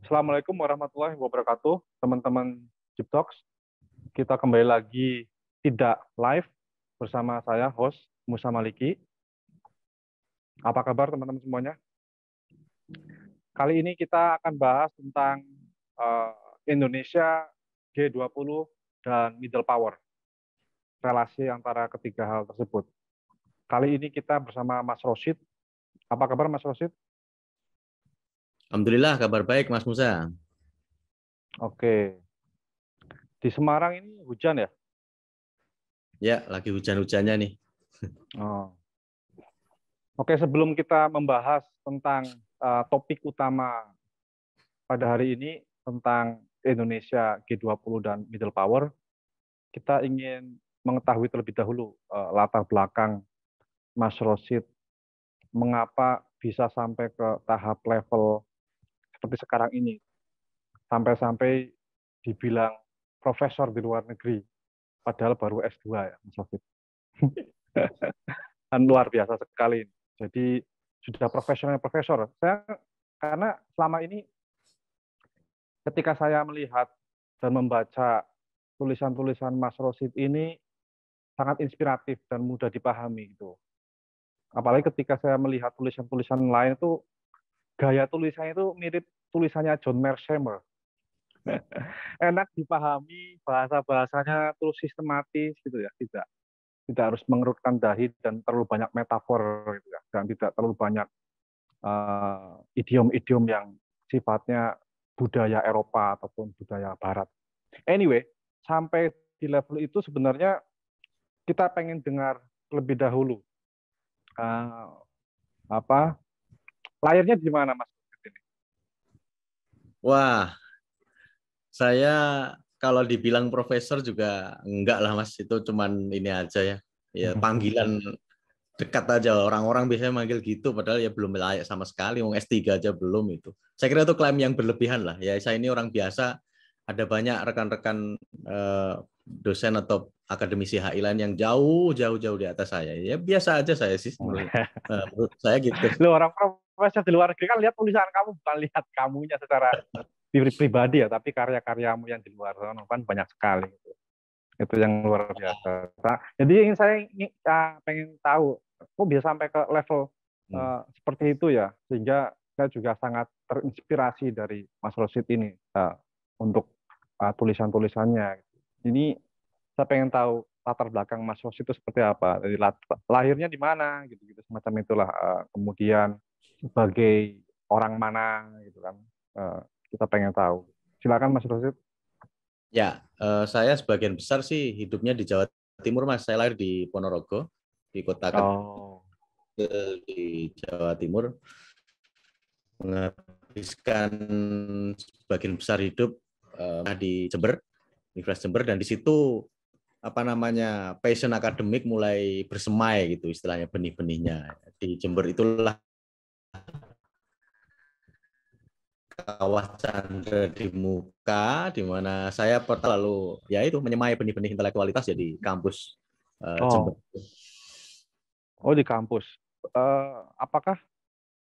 Assalamualaikum warahmatullahi wabarakatuh, teman-teman Jeep Talks. Kita kembali lagi tidak live bersama saya, host Musa Maliki. Apa kabar teman-teman semuanya? Kali ini kita akan bahas tentang Indonesia, G20, dan middle power. Relasi antara ketiga hal tersebut. Kali ini kita bersama Mas Rosid. Apa kabar Mas Rosid? Alhamdulillah kabar baik Mas Musa. Oke. Di Semarang ini hujan ya? Ya, lagi hujan-hujannya nih. Oh. Oke, sebelum kita membahas tentang topik utama pada hari ini tentang Indonesia G20 dan middle power, kita ingin mengetahui terlebih dahulu latar belakang Mas Rosid, mengapa bisa sampai ke tahap level seperti sekarang ini, sampai-sampai dibilang profesor di luar negeri, padahal baru S2 ya, Mas Rosid. Dan luar biasa sekali. Jadi sudah profesional profesor. Karena selama ini ketika saya melihat dan membaca tulisan-tulisan Mas Rosid ini sangat inspiratif dan mudah dipahami gitu. Apalagi ketika saya melihat tulisan-tulisan lain itu gaya tulisannya itu mirip tulisannya John Mearsheimer. Enak dipahami, bahasa-bahasanya terus sistematis gitu ya, tidak harus mengerutkan dahi dan terlalu banyak metafor gitu ya, dan tidak terlalu banyak idiom-idiom yang sifatnya budaya Eropa ataupun budaya Barat. Anyway, sampai di level itu sebenarnya kita pengen dengar lebih dahulu apa lahirnya di mana Mas? Wah, saya kalau dibilang profesor juga enggak lah Mas, itu cuman ini aja ya. Ya panggilan dekat aja, orang-orang biasanya manggil gitu padahal ya belum layak sama sekali, mau S3 aja belum itu. Saya kira itu klaim yang berlebihan lah. Ya saya ini orang biasa, ada banyak rekan-rekan dosen atau akademisi HI lain yang jauh di atas saya. Ya biasa aja saya sih menurut saya gitu. Lo orang profesor di luar negeri kan lihat tulisan kamu, bukan lihat kamunya secara pribadi ya, tapi karya-karyamu yang di luar sana kan banyak sekali. Itu yang luar biasa. Nah, jadi ingin saya pengen tahu, kok bisa sampai ke level seperti itu ya, sehingga saya juga sangat terinspirasi dari Mas Rosid ini untuk tulisan-tulisannya. Ini saya pengen tahu latar belakang Mas Rosid itu seperti apa, dari lahirnya di mana, gitu-gitu semacam itulah. Kemudian sebagai orang mana, gitu kan, kita pengen tahu. Silakan Mas Rosid. Ya, saya sebagian besar sih hidupnya di Jawa Timur, Mas. Saya lahir di Ponorogo, di kota Oh. kecil di Jawa Timur. Menghabiskan sebagian besar hidup di Jember, Universitas Jember, dan di situ apa namanya passion akademik mulai bersemai gitu istilahnya, benih-benihnya. Di Jember itulah Kawah Chandra di Muka, di mana saya lalu ya itu menyemai benih-benih intelektualitas jadi kampus Jember. Oh. Oh, di kampus. Apakah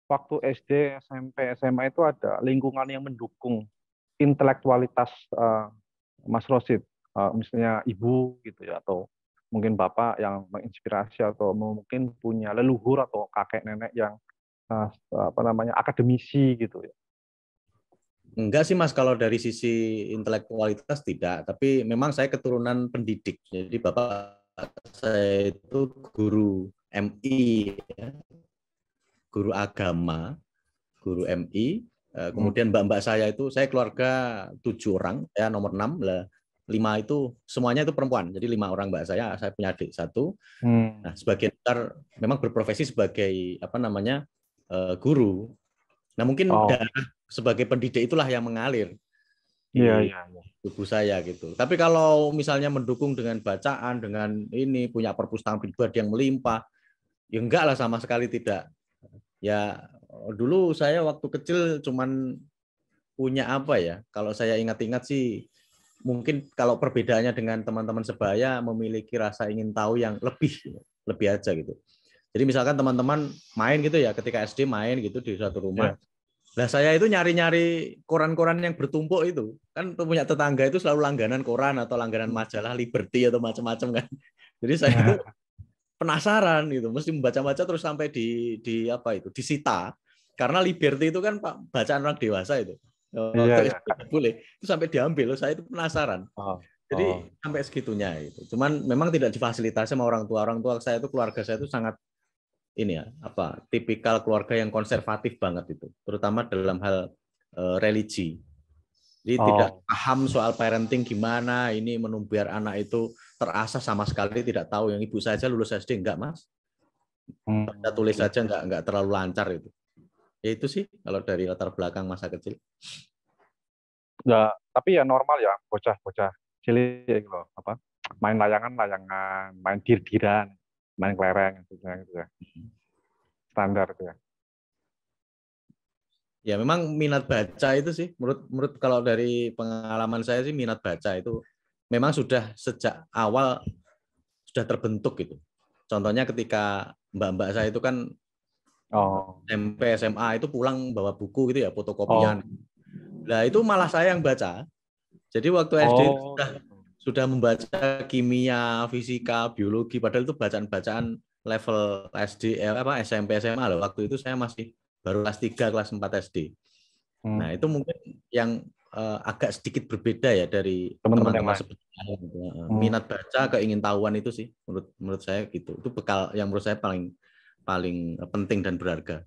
waktu SD, SMP, SMA itu ada lingkungan yang mendukung intelektualitas Mas Rosid? Misalnya ibu gitu ya, atau mungkin bapak yang menginspirasi, atau mungkin punya leluhur atau kakek nenek yang apa namanya akademisi gitu ya. Enggak sih Mas, kalau dari sisi intelektualitas tidak, tapi memang saya keturunan pendidik. Jadi bapak saya itu guru MI, ya, guru agama, guru MI. Kemudian mbak-mbak saya itu, saya keluarga 7 orang, ya nomor 6 lah. 5 itu semuanya itu perempuan, jadi 5 orang mbak saya punya adik 1. Nah, sebagian besar memang berprofesi sebagai apa namanya guru. Nah, mungkin Oh, darah sebagai pendidik itulah yang mengalir iya, di iya, iya. tubuh saya gitu. Tapi kalau misalnya mendukung dengan bacaan, dengan ini punya perpustakaan pribadi yang melimpah, ya enggak lah, sama sekali tidak. Ya dulu saya waktu kecil cuman punya apa ya? Kalau saya ingat-ingat sih, mungkin kalau perbedaannya dengan teman-teman sebaya memiliki rasa ingin tahu yang lebih aja gitu. Jadi misalkan teman-teman main gitu ya, ketika SD main gitu di suatu rumah, Iya. Nah, saya itu nyari-nyari koran-koran yang bertumpuk itu. Kan punya tetangga itu selalu langganan koran atau langganan majalah Liberty atau macam-macam kan. Jadi saya itu penasaran gitu, mesti membaca-baca terus sampai di apa itu, disita. Karena Liberty itu kan Pak bacaan orang dewasa itu. Iya, Waktu iya. SD boleh, itu sampai diambil. Saya itu penasaran. Oh, oh. Jadi sampai segitunya itu. Cuman memang tidak difasilitasi sama orang tua. Orang tua saya itu, keluarga saya itu sangat ini ya, apa, tipikal keluarga yang konservatif banget itu, terutama dalam hal religi. Jadi tidak Oh. paham soal parenting gimana, ini biar anak itu terasah sama sekali tidak tahu. Yang ibu saya aja lulus SD enggak, Mas. Baca tulis saja Gitu. enggak terlalu lancar itu. Ya itu sih kalau dari latar belakang masa kecil. Ya, tapi ya normal ya, bocah-bocah cilik gitu loh, apa? Main layangan, main dir-diran, main kelereng gitu ya. Standar itu ya. Ya memang minat baca itu sih, menurut kalau dari pengalaman saya sih, minat baca itu memang sudah sejak awal sudah terbentuk gitu. Contohnya ketika mbak-mbak saya itu kan SMP, SMA itu pulang bawa buku gitu ya, fotokopian. Nah itu malah saya yang baca. Jadi waktu SD itu sudah membaca kimia, fisika, biologi, padahal itu bacaan-bacaan level SD, SMP, SMA loh. Waktu itu saya masih baru kelas 3, kelas 4 SD. Nah itu mungkin yang agak sedikit berbeda ya dari teman-teman yang teman-teman lain. sebelumnya. Minat baca, keingintahuan itu sih menurut saya gitu. Itu bekal yang menurut saya paling penting dan berharga.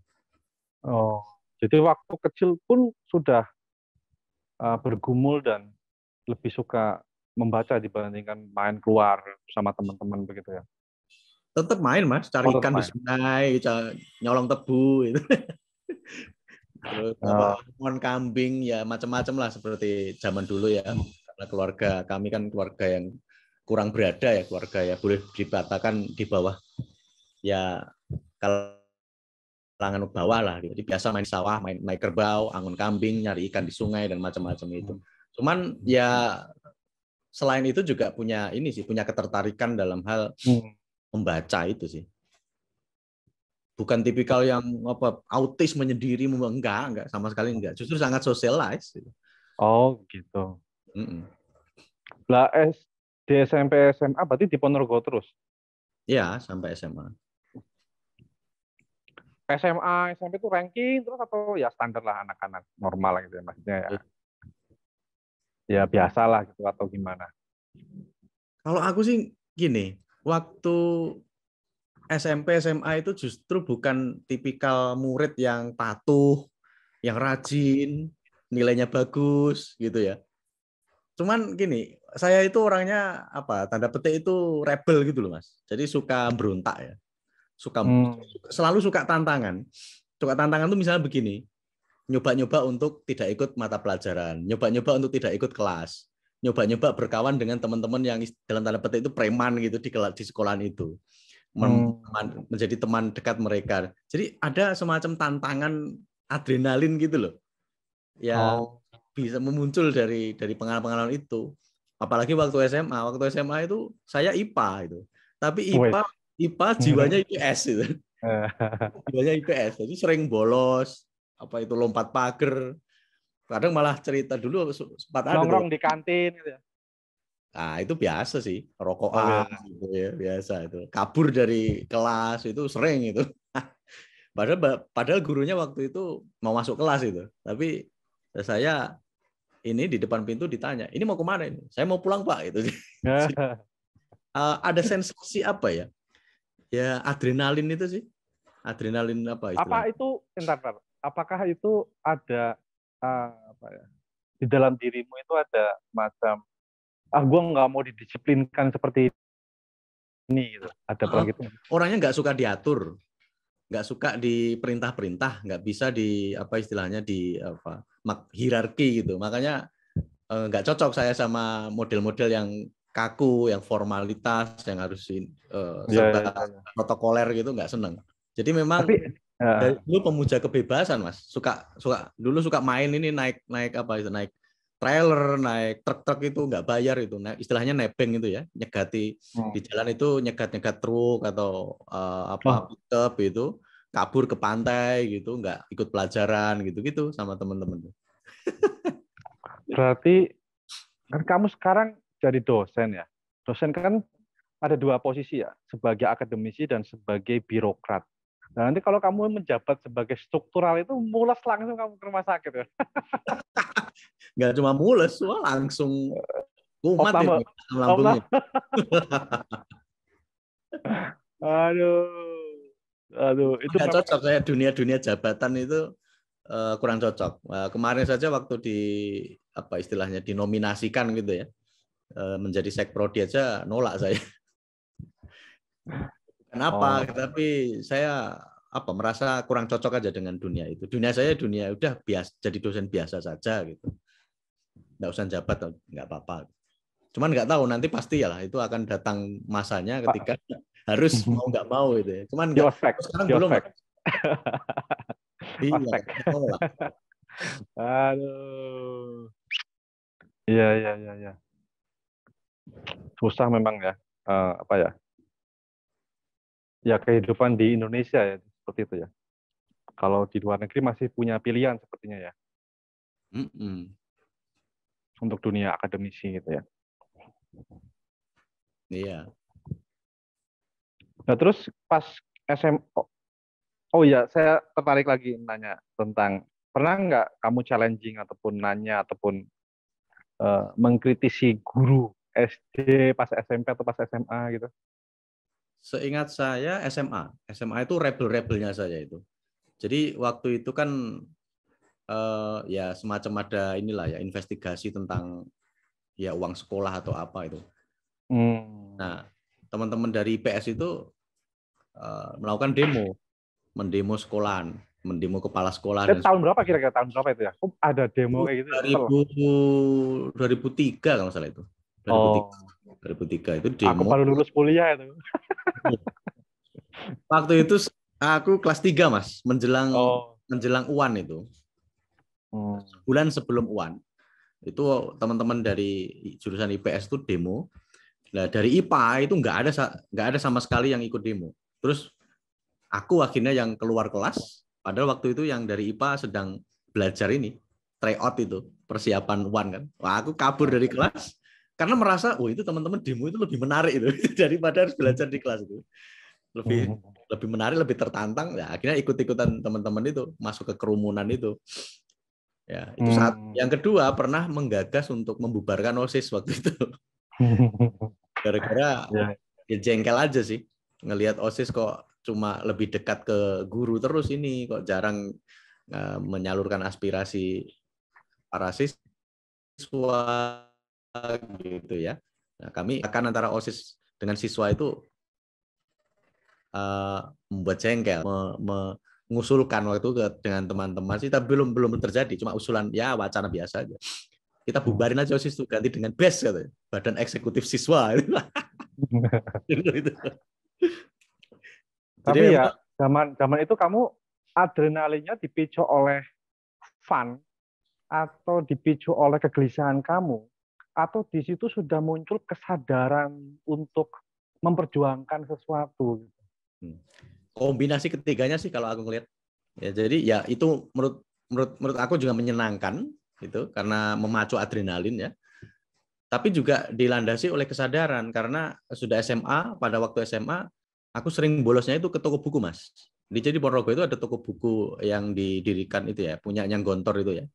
Oh, jadi waktu kecil pun sudah bergumul dan lebih suka membaca dibandingkan main keluar sama teman-teman begitu ya. Tetap main, Mas, cari Tetap ikan di main. sungai, nyolong tebu gitu. Terus apa, pohon kambing ya macam-macam lah seperti zaman dulu ya. Karena keluarga kami kan keluarga yang kurang berada ya, keluarga ya boleh dikatakan di bawah ya, kalangan bawah lah gitu. Jadi biasa main sawah, main kerbau, angon kambing, nyari ikan di sungai dan macam-macam itu. Cuman ya selain itu juga punya ketertarikan dalam hal membaca itu sih. Bukan tipikal yang apa autis menyendiri, enggak sama sekali enggak. Justru sangat socialize. Oh gitu. Lah di SMP SMA berarti di Ponorogo terus? Ya sampai SMA. SMA SMP itu ranking terus atau ya standar lah anak-anak normal gitu ya maksudnya ya? Ya biasalah gitu atau gimana? Kalau aku sih gini, waktu SMP SMA itu justru bukan tipikal murid yang patuh, yang rajin, nilainya bagus gitu ya. Cuman gini, saya itu orangnya apa, tanda petik itu rebel gitu loh, Mas. Jadi suka berontak ya. Selalu suka tantangan. Suka tantangan tuh misalnya begini, nyoba-nyoba untuk tidak ikut mata pelajaran, nyoba-nyoba untuk tidak ikut kelas, nyoba-nyoba berkawan dengan teman-teman yang dalam tanda petik itu preman gitu di sekolahan itu. Menjadi teman dekat mereka. Jadi ada semacam tantangan adrenalin gitu loh. Ya bisa memuncul dari pengalaman-pengalaman itu. Apalagi waktu SMA. Waktu SMA itu saya IPA itu. Tapi IPA jiwanya IPS itu. Jiwanya IPS. Jadi sering bolos, apa itu lompat pagar. Kadang malah cerita dulu sempat ada tuh. Nongkrong di kantin gitu ya. Nah, itu biasa sih, rokokan gitu ya, biasa itu. Kabur dari kelas itu sering itu. Padahal gurunya waktu itu mau masuk kelas itu. Tapi saya ini di depan pintu ditanya, "Ini mau kemana ini?" "Saya mau pulang, Pak." Itu. Ada sensasi apa ya? Ya adrenalin itu sih. Adrenalin apa istilahnya? Apa itu, entar. Apakah itu ada apa ya? Di dalam dirimu itu ada macam gue nggak mau didisiplinkan seperti ini gitu. Ada gitu. Orangnya nggak suka diatur, nggak suka diperintah-perintah, nggak bisa di apa istilahnya di apa hierarki gitu. Makanya nggak cocok saya sama model-model yang kaku, yang formalitas, yang harus serba protokoler gitu, nggak seneng. Jadi memang dari dulu pemuja kebebasan, Mas. Dulu suka main ini naik apa itu, naik trailer, naik truk itu nggak bayar itu, istilahnya nebeng itu ya, nyegati di jalan itu, nyegat truk atau apa pickup itu kabur ke pantai gitu, nggak ikut pelajaran gitu-gitu sama teman-teman. Berarti kan kamu sekarang jadi dosen ya. Dosen kan ada dua posisi ya, sebagai akademisi dan sebagai birokrat. Nah, nanti kalau kamu menjabat sebagai struktural itu mules langsung kamu ke rumah sakit ya. Nggak cuma mules, wah langsung kumat Opname, itu lambungnya. opname. Aduh. Aduh, itu Nggak memang cocok saya dunia jabatan itu kurang cocok. Kemarin saja waktu di apa istilahnya dinominasikan gitu ya menjadi sekprodi aja nolak saya. Kenapa? oh, Tapi saya apa merasa kurang cocok aja dengan dunia itu. Dunia saya dunia udah biasa jadi dosen biasa saja gitu. Nggak usah jabat nggak apa-apa. Cuman nggak tahu nanti pasti ya lah itu akan datang masanya Pak. ketika harus mau nggak mau gitu ya. Cuman Di nggak ospek, sekarang di belum lah. ospek, Iya, ospek. nolak. Aduh. Iya, iya, iya, iya. Susah memang ya. Apa ya? Ya kehidupan di Indonesia ya seperti itu ya. Kalau di luar negeri masih punya pilihan sepertinya ya Mm-mm. untuk dunia akademisi gitu ya. Iya. Nah, terus pas SM oh iya, saya tertarik lagi nanya tentang pernah nggak kamu challenging ataupun nanya ataupun mengkritisi guru SD pas SMP atau pas SMA gitu? Seingat saya SMA. SMA itu rebel-rebelnya saya itu. Jadi waktu itu kan ya semacam ada inilah ya investigasi tentang ya uang sekolah atau apa itu. Hmm. Nah, teman-teman dari IPS itu melakukan demo, mendemo sekolahan, mendemo kepala sekolah dan Tahun berapa kira-kira tahun berapa itu ya? Oh, ada demo kayak gitu ya? Kesel. 2003 kalau salah itu. 2003. Oh, 2003 itu aku demo. baru lulus kuliah itu. Waktu itu aku kelas 3 Mas, menjelang Oh. menjelang UAN itu. Hmm. Bulan sebelum UAN. Itu teman-teman dari jurusan IPS itu demo. Nah, dari IPA itu nggak ada sama sekali yang ikut demo. Terus aku akhirnya yang keluar kelas, padahal waktu itu yang dari IPA sedang belajar ini, tryout itu, persiapan UAN kan. Wah, aku kabur dari kelas karena merasa, oh itu teman-teman demo itu lebih menarik itu daripada harus belajar di kelas itu. Lebih Hmm. lebih menarik, lebih tertantang. Ya, akhirnya ikut-ikutan teman-teman itu masuk ke kerumunan itu. Ya, itu saat Hmm. yang kedua pernah menggagas untuk membubarkan OSIS waktu itu. Gara-gara Ya. ya jengkel aja sih ngelihat OSIS kok cuma lebih dekat ke guru terus ini kok jarang menyalurkan aspirasi para siswa gitu ya. Nah, kami akan antara OSIS dengan siswa itu membuat jengkel, mengusulkan waktu itu dengan teman-teman sih, tapi belum terjadi, cuma usulan ya wacana biasa aja. Kita bubarin aja OSIS itu ganti dengan BES katanya, Badan Eksekutif Siswa. Jadi Tapi memang ya zaman itu kamu adrenalinnya dipicu oleh fun atau dipicu oleh kegelisahan kamu atau di situ sudah muncul kesadaran untuk memperjuangkan sesuatu. kombinasi ketiganya sih kalau aku ngelihat. Ya, jadi ya itu menurut aku juga menyenangkan gitu karena memacu adrenalin ya. Tapi juga dilandasi oleh kesadaran karena sudah SMA, pada waktu SMA aku sering bolosnya itu ke toko buku, Mas. Jadi Ponorogo itu ada toko buku yang didirikan itu ya, punya yang Gontor itu ya.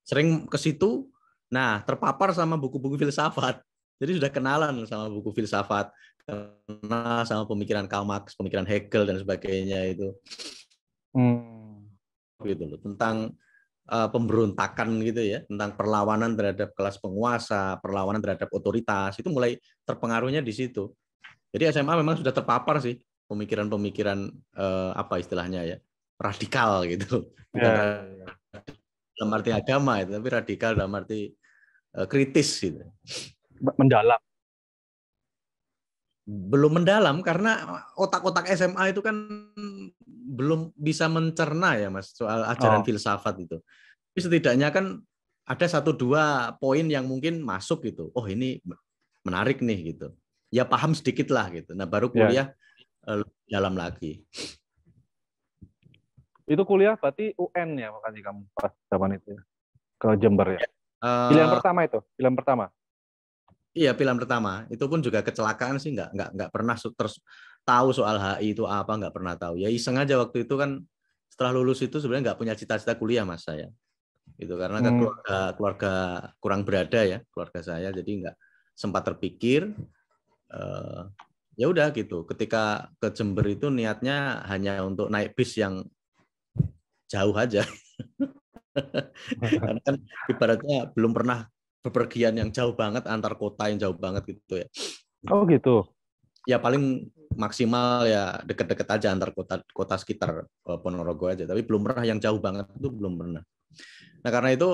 Sering ke situ, nah terpapar sama buku-buku filsafat. Jadi sudah kenalan sama buku filsafat, kenal sama pemikiran Karl Marx, pemikiran Hegel dan sebagainya itu. Hmm. Gitu loh, tentang pemberontakan gitu ya, tentang perlawanan terhadap kelas penguasa, perlawanan terhadap otoritas, itu mulai terpengaruhnya di situ. Jadi SMA memang sudah terpapar sih pemikiran-pemikiran apa istilahnya ya, radikal gitu. Bukan Ya, ya, ya. dalam arti agama itu, tapi radikal dalam arti kritis gitu. Mendalam. Belum mendalam karena otak-otak SMA itu kan belum bisa mencerna ya Mas soal ajaran Oh, filsafat itu. Tapi setidaknya kan ada 1-2 poin yang mungkin masuk gitu. Oh ini menarik nih gitu. Ya paham sedikit lah gitu. Nah baru ya. kuliah dalam lagi. Itu kuliah berarti UN ya makanya kamu pas zaman itu ya. Ke Jember ya. Pilihan Eh, pertama itu, pilihan pertama. iya, pilihan pertama. Itu pun juga kecelakaan sih, nggak pernah terus tahu soal HI itu apa, nggak pernah tahu. Ya iseng aja waktu itu kan, setelah lulus itu sebenarnya nggak punya cita-cita kuliah mas saya. Itu karena kan Hmm. keluarga kurang berada ya keluarga saya, jadi nggak sempat terpikir. Ya udah gitu. Ketika ke Jember itu niatnya hanya untuk naik bis yang jauh aja. Karena kan ibaratnya belum pernah bepergian yang jauh banget antar kota yang jauh banget gitu ya. Oh gitu. Ya paling maksimal ya deket-deket aja antar kota sekitar Ponorogo aja. Tapi belum pernah yang jauh banget itu belum pernah. Nah karena itu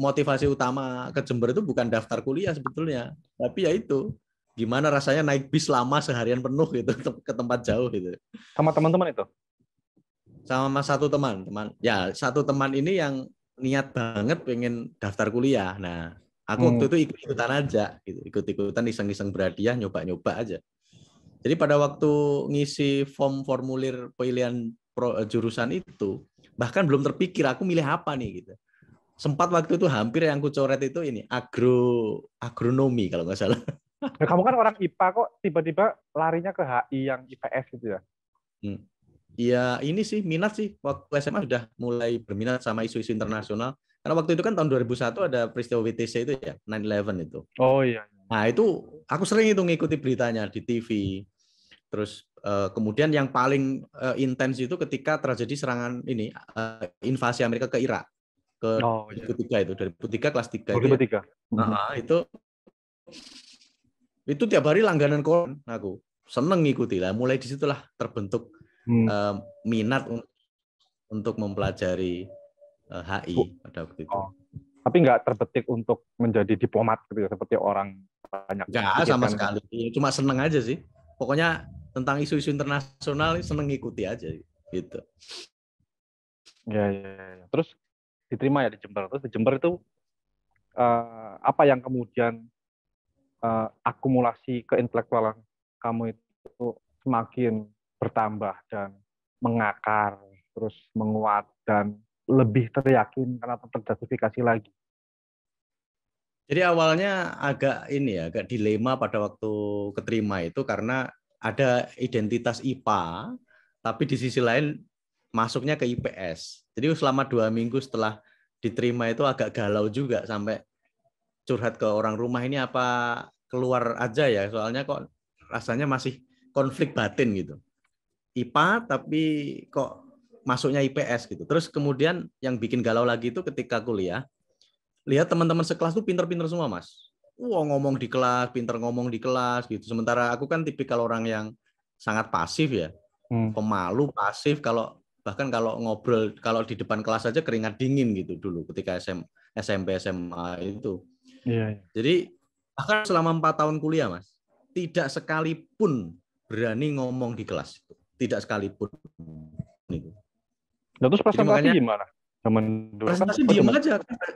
motivasi utama ke Jember itu bukan daftar kuliah sebetulnya, tapi ya itu gimana rasanya naik bis lama seharian penuh gitu ke tempat jauh gitu. Sama teman-teman itu. Sama satu teman ya satu teman ini yang niat banget pengen daftar kuliah. Nah aku waktu Hmm. itu ikut-ikutan aja gitu, ikut-ikutan iseng-iseng berhadiah nyoba-nyoba aja. Jadi pada waktu ngisi formulir pilihan jurusan itu bahkan belum terpikir aku milih apa nih gitu. Sempat waktu itu hampir yang aku coret itu ini agronomi kalau nggak salah. Nah, kamu kan orang IPA kok tiba-tiba larinya ke HI yang IPS gitu ya. Ya ini sih minat sih waktu SMA sudah mulai berminat sama isu-isu internasional. Karena waktu itu kan tahun 2001 ada peristiwa WTC itu ya, 9/11 itu. Oh iya. Nah itu aku sering itu ngikuti beritanya di TV. Terus kemudian yang paling intens itu ketika terjadi serangan ini invasi Amerika ke Irak ke Oh iya. 2003 itu 2003 kelas 3 itu ya. 2003. Itu tiap hari langganan koran aku. Seneng ngikuti lah. Mulai disitulah terbentuk minat untuk mempelajari HI pada waktu itu. Oh. Tapi nggak terbetik untuk menjadi diplomat gitu ya, seperti orang banyak Enggak sama pikirkan. sekali. Cuma seneng aja sih. Pokoknya tentang isu-isu internasional seneng ngikuti aja gitu. Ya, ya, ya. Terus diterima ya di Jember. Terus di Jember itu apa yang kemudian akumulasi keintelektualan kamu itu semakin bertambah dan mengakar, terus menguat dan lebih teryakinkan atau terjustifikasi lagi. Jadi awalnya agak ini ya, agak dilema pada waktu keterima itu karena ada identitas IPA, tapi di sisi lain masuknya ke IPS. Jadi selama 2 minggu setelah diterima itu agak galau juga sampai curhat ke orang rumah ini apa keluar aja ya, soalnya kok rasanya masih konflik batin gitu. IPA tapi kok masuknya IPS gitu. Terus kemudian yang bikin galau lagi itu ketika kuliah, lihat teman-teman sekelas tuh pinter-pinter semua, Mas. Wah, ngomong di kelas, pinter ngomong di kelas gitu. Sementara aku kan tipikal orang yang sangat pasif ya. Pemalu, pasif, bahkan kalau ngobrol, kalau di depan kelas aja keringat dingin gitu dulu ketika SMP, SMA itu. Iya, iya. Jadi bahkan selama 4 tahun kuliah, Mas, tidak sekalipun berani ngomong di kelas. Tidak sekalipun. Nah, terus Jadi presentasi makanya gimana? Zaman dulu kan presentasi diem aja,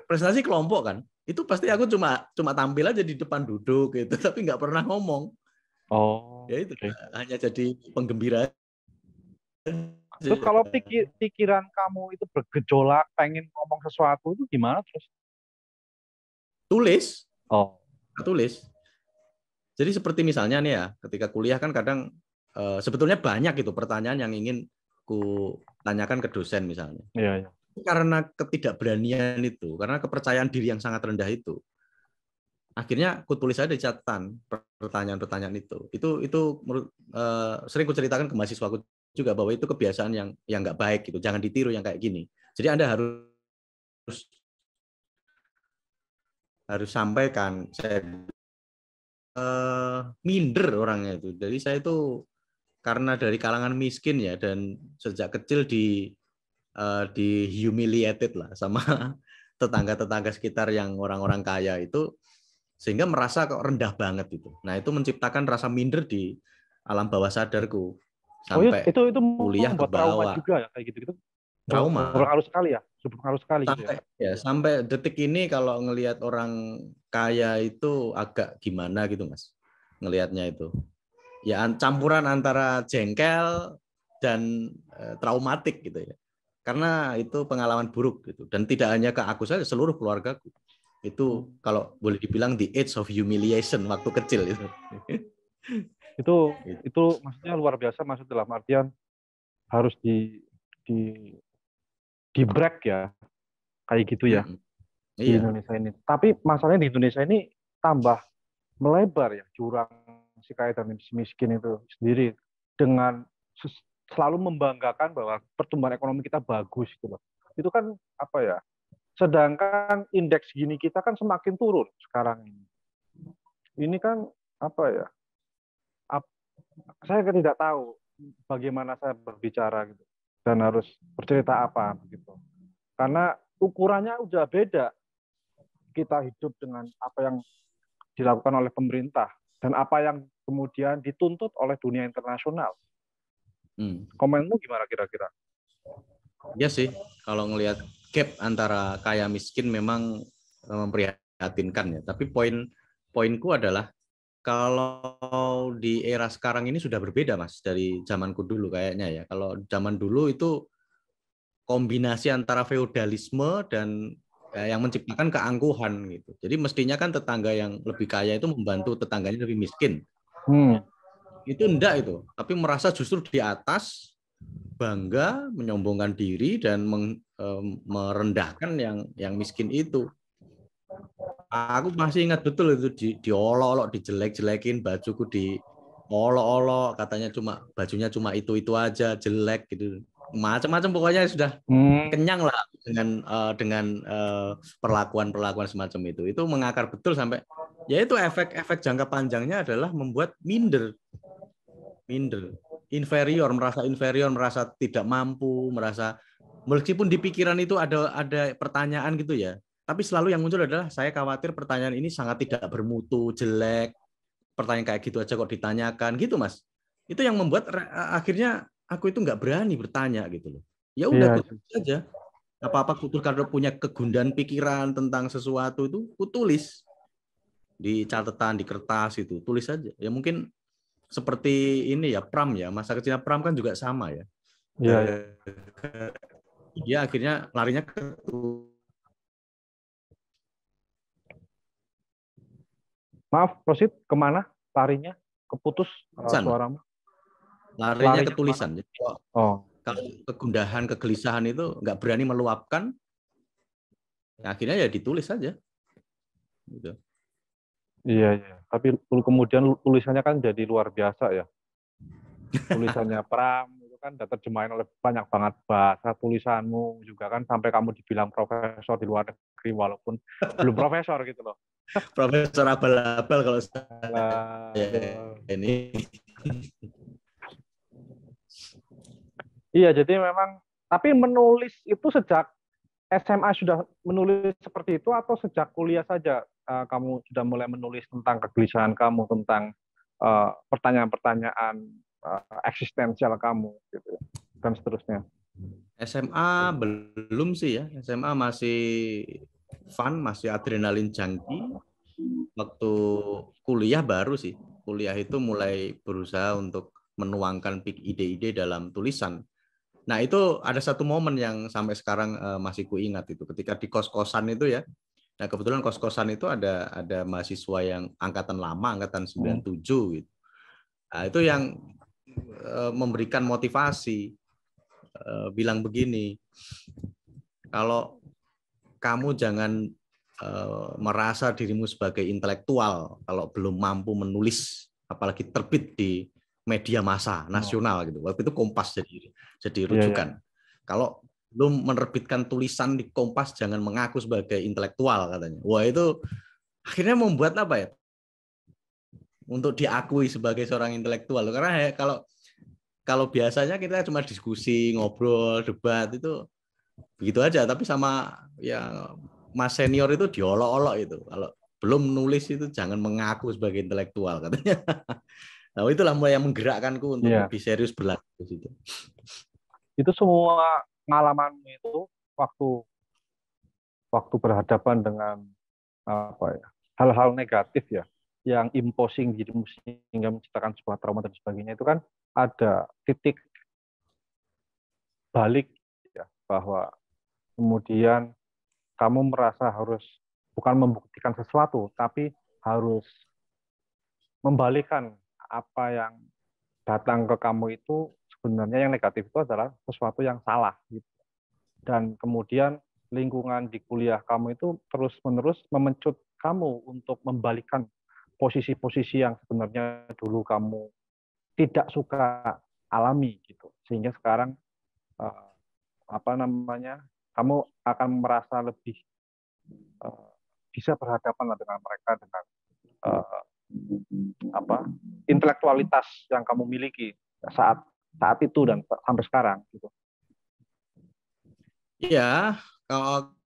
presentasi kelompok kan. Itu pasti aku cuma tampil aja di depan duduk gitu, tapi nggak pernah ngomong. Oh, Ya itu oke. hanya jadi penggembira. Terus kalau pikiran kamu itu bergejolak, pengen ngomong sesuatu itu gimana terus? Tulis, Oh, tulis. Jadi seperti misalnya nih ya, ketika kuliah kan kadang sebetulnya banyak itu pertanyaan yang ingin ku tanyakan ke dosen misalnya. iya, iya. Karena ketidakberanian itu, karena kepercayaan diri yang sangat rendah itu, akhirnya aku tulis aja di catatan pertanyaan-pertanyaan itu. Itu menurut sering ku ceritakan ke mahasiswaku juga bahwa itu kebiasaan yang nggak baik gitu. Jangan ditiru yang kayak gini. Jadi Anda harus sampaikan saya minder orangnya itu. Jadi saya itu karena dari kalangan miskin ya dan sejak kecil di humiliated lah sama tetangga-tetangga sekitar yang orang-orang kaya itu sehingga merasa kok rendah banget itu. Nah, itu menciptakan rasa minder di alam bawah sadarku Oh, sampai itu kuliah ke membuat trauma bawah. juga ya kayak gitu-gitu. Trauma Berpengaruh sekali ya, berpengaruh sekali gitu ya. sampai detik ini kalau ngelihat orang kaya itu agak gimana gitu, Mas. Ngelihatnya itu. Ya campuran antara jengkel dan traumatik gitu ya. karena itu pengalaman buruk gitu. Dan tidak hanya ke aku saja, seluruh keluargaku. Itu kalau boleh dibilang the age of humiliation waktu kecil itu. Itu maksudnya luar biasa, maksud dalam artian harus di di break ya, kayak gitu ya di Iya. Indonesia ini. Tapi masalahnya di Indonesia ini tambah melebar ya jurang si kaya dan si miskin itu sendiri, dengan selalu membanggakan bahwa pertumbuhan ekonomi kita bagus gitu loh. Itu kan apa ya? Sedangkan indeks gini kita kan semakin turun sekarang ini. Ini kan apa ya? Saya tidak tahu bagaimana saya berbicara gitu dan harus bercerita apa begitu. Karena ukurannya udah beda. Kita hidup dengan apa yang dilakukan oleh pemerintah dan apa yang kemudian dituntut oleh dunia internasional. Komenmu gimana kira-kira? Ya sih, kalau ngelihat gap antara kaya miskin memang memprihatinkan ya. Tapi poinku adalah kalau di era sekarang ini sudah berbeda, Mas, dari zamanku dulu kayaknya ya. Kalau zaman dulu itu kombinasi antara feodalisme dan yang menciptakan keangkuhan gitu. Jadi mestinya kan tetangga yang lebih kaya itu membantu tetangganya lebih miskin. Itu enggak itu, tapi merasa justru di atas, bangga, menyombongkan diri dan merendahkan yang miskin itu. Aku masih ingat betul itu diolok-olok, dijelek-jelekin, bajuku diolok-olok, katanya bajunya cuma itu aja, jelek gitu. Macam-macam pokoknya sudah kenyang lah dengan perlakuan-perlakuan semacam itu. Itu mengakar betul sampai ya itu efek jangka panjangnya adalah membuat minder, inferior, merasa tidak mampu, merasa meskipun di pikiran itu ada pertanyaan gitu ya. Tapi selalu yang muncul adalah saya khawatir pertanyaan ini sangat tidak bermutu, jelek. Pertanyaan kayak gitu aja kok ditanyakan gitu, Mas. Itu yang membuat akhirnya aku itu nggak berani bertanya gitu loh. Ya udah kutulis aja. Apa-apa kutulis, kalau punya kegundahan pikiran tentang sesuatu itu kutulis di catatan, di kertas itu, tulis aja. Ya mungkin seperti ini ya, Pram ya. Masa kecilnya Pram kan juga sama ya. Iya. Dia akhirnya larinya ke Maaf, Rosid, kemana larinya? Keputus suaramu. Larinya ke tulisan. Jadi kalau kegundahan, kegelisahan itu nggak berani meluapkan, ya akhirnya ya ditulis saja. Gitu. Iya. Tapi kemudian tulisannya kan jadi luar biasa ya. Tulisannya Pram itu kan terjemahin oleh banyak banget bahasa. Tulisanmu juga kan sampai kamu dibilang profesor di luar negeri walaupun belum profesor gitu loh. Profesor abal-abal kalau ini. Iya, jadi memang, tapi menulis itu sejak SMA sudah menulis seperti itu atau sejak kuliah saja kamu sudah mulai menulis tentang kegelisahan kamu, tentang pertanyaan-pertanyaan eksistensial kamu gitu, dan seterusnya. SMA belum sih ya. SMA masih fun, masih adrenalin junkie. Waktu kuliah baru sih. Kuliah itu mulai berusaha untuk menuangkan ide-ide dalam tulisan. Nah, itu ada satu momen yang sampai sekarang masih kuingat itu. Ketika di kos-kosan itu ya. Nah, kebetulan kos-kosan itu ada mahasiswa yang angkatan lama, angkatan 97 gitu. Nah, itu yang memberikan motivasi. Bilang begini, kalau kamu jangan merasa dirimu sebagai intelektual kalau belum mampu menulis, apalagi terbit di media massa nasional gitu. Waktu itu Kompas jadi rujukan. Kalau belum menerbitkan tulisan di Kompas, jangan mengaku sebagai intelektual katanya. Wah, itu akhirnya membuat apa ya? Untuk diakui sebagai seorang intelektual. Karena kalau biasanya kita cuma diskusi, ngobrol, debat itu begitu aja. Tapi sama ya Mas senior itu diolok-olok itu. Kalau belum nulis itu jangan mengaku sebagai intelektual katanya. Nah, itulah mulai yang menggerakkanku untuk lebih serius berlatih di situ. Itu semua pengalaman itu waktu berhadapan dengan apa ya, hal-hal negatif ya, yang imposing dirimu sehingga menciptakan sebuah trauma dan sebagainya, itu kan ada titik balik ya, bahwa kemudian kamu merasa harus bukan membuktikan sesuatu, tapi harus membalikan apa yang datang ke kamu itu sebenarnya yang negatif itu adalah sesuatu yang salah gitu. Dan kemudian lingkungan di kuliah kamu itu terus-menerus memencut kamu untuk membalikan posisi-posisi yang sebenarnya dulu kamu tidak suka alami gitu. Sehingga sekarang eh, apa namanya? Kamu akan merasa lebih eh, bisa berhadapan dengan mereka dengan eh, apa intelektualitas yang kamu miliki saat saat itu dan sampai sekarang gitu. Iya,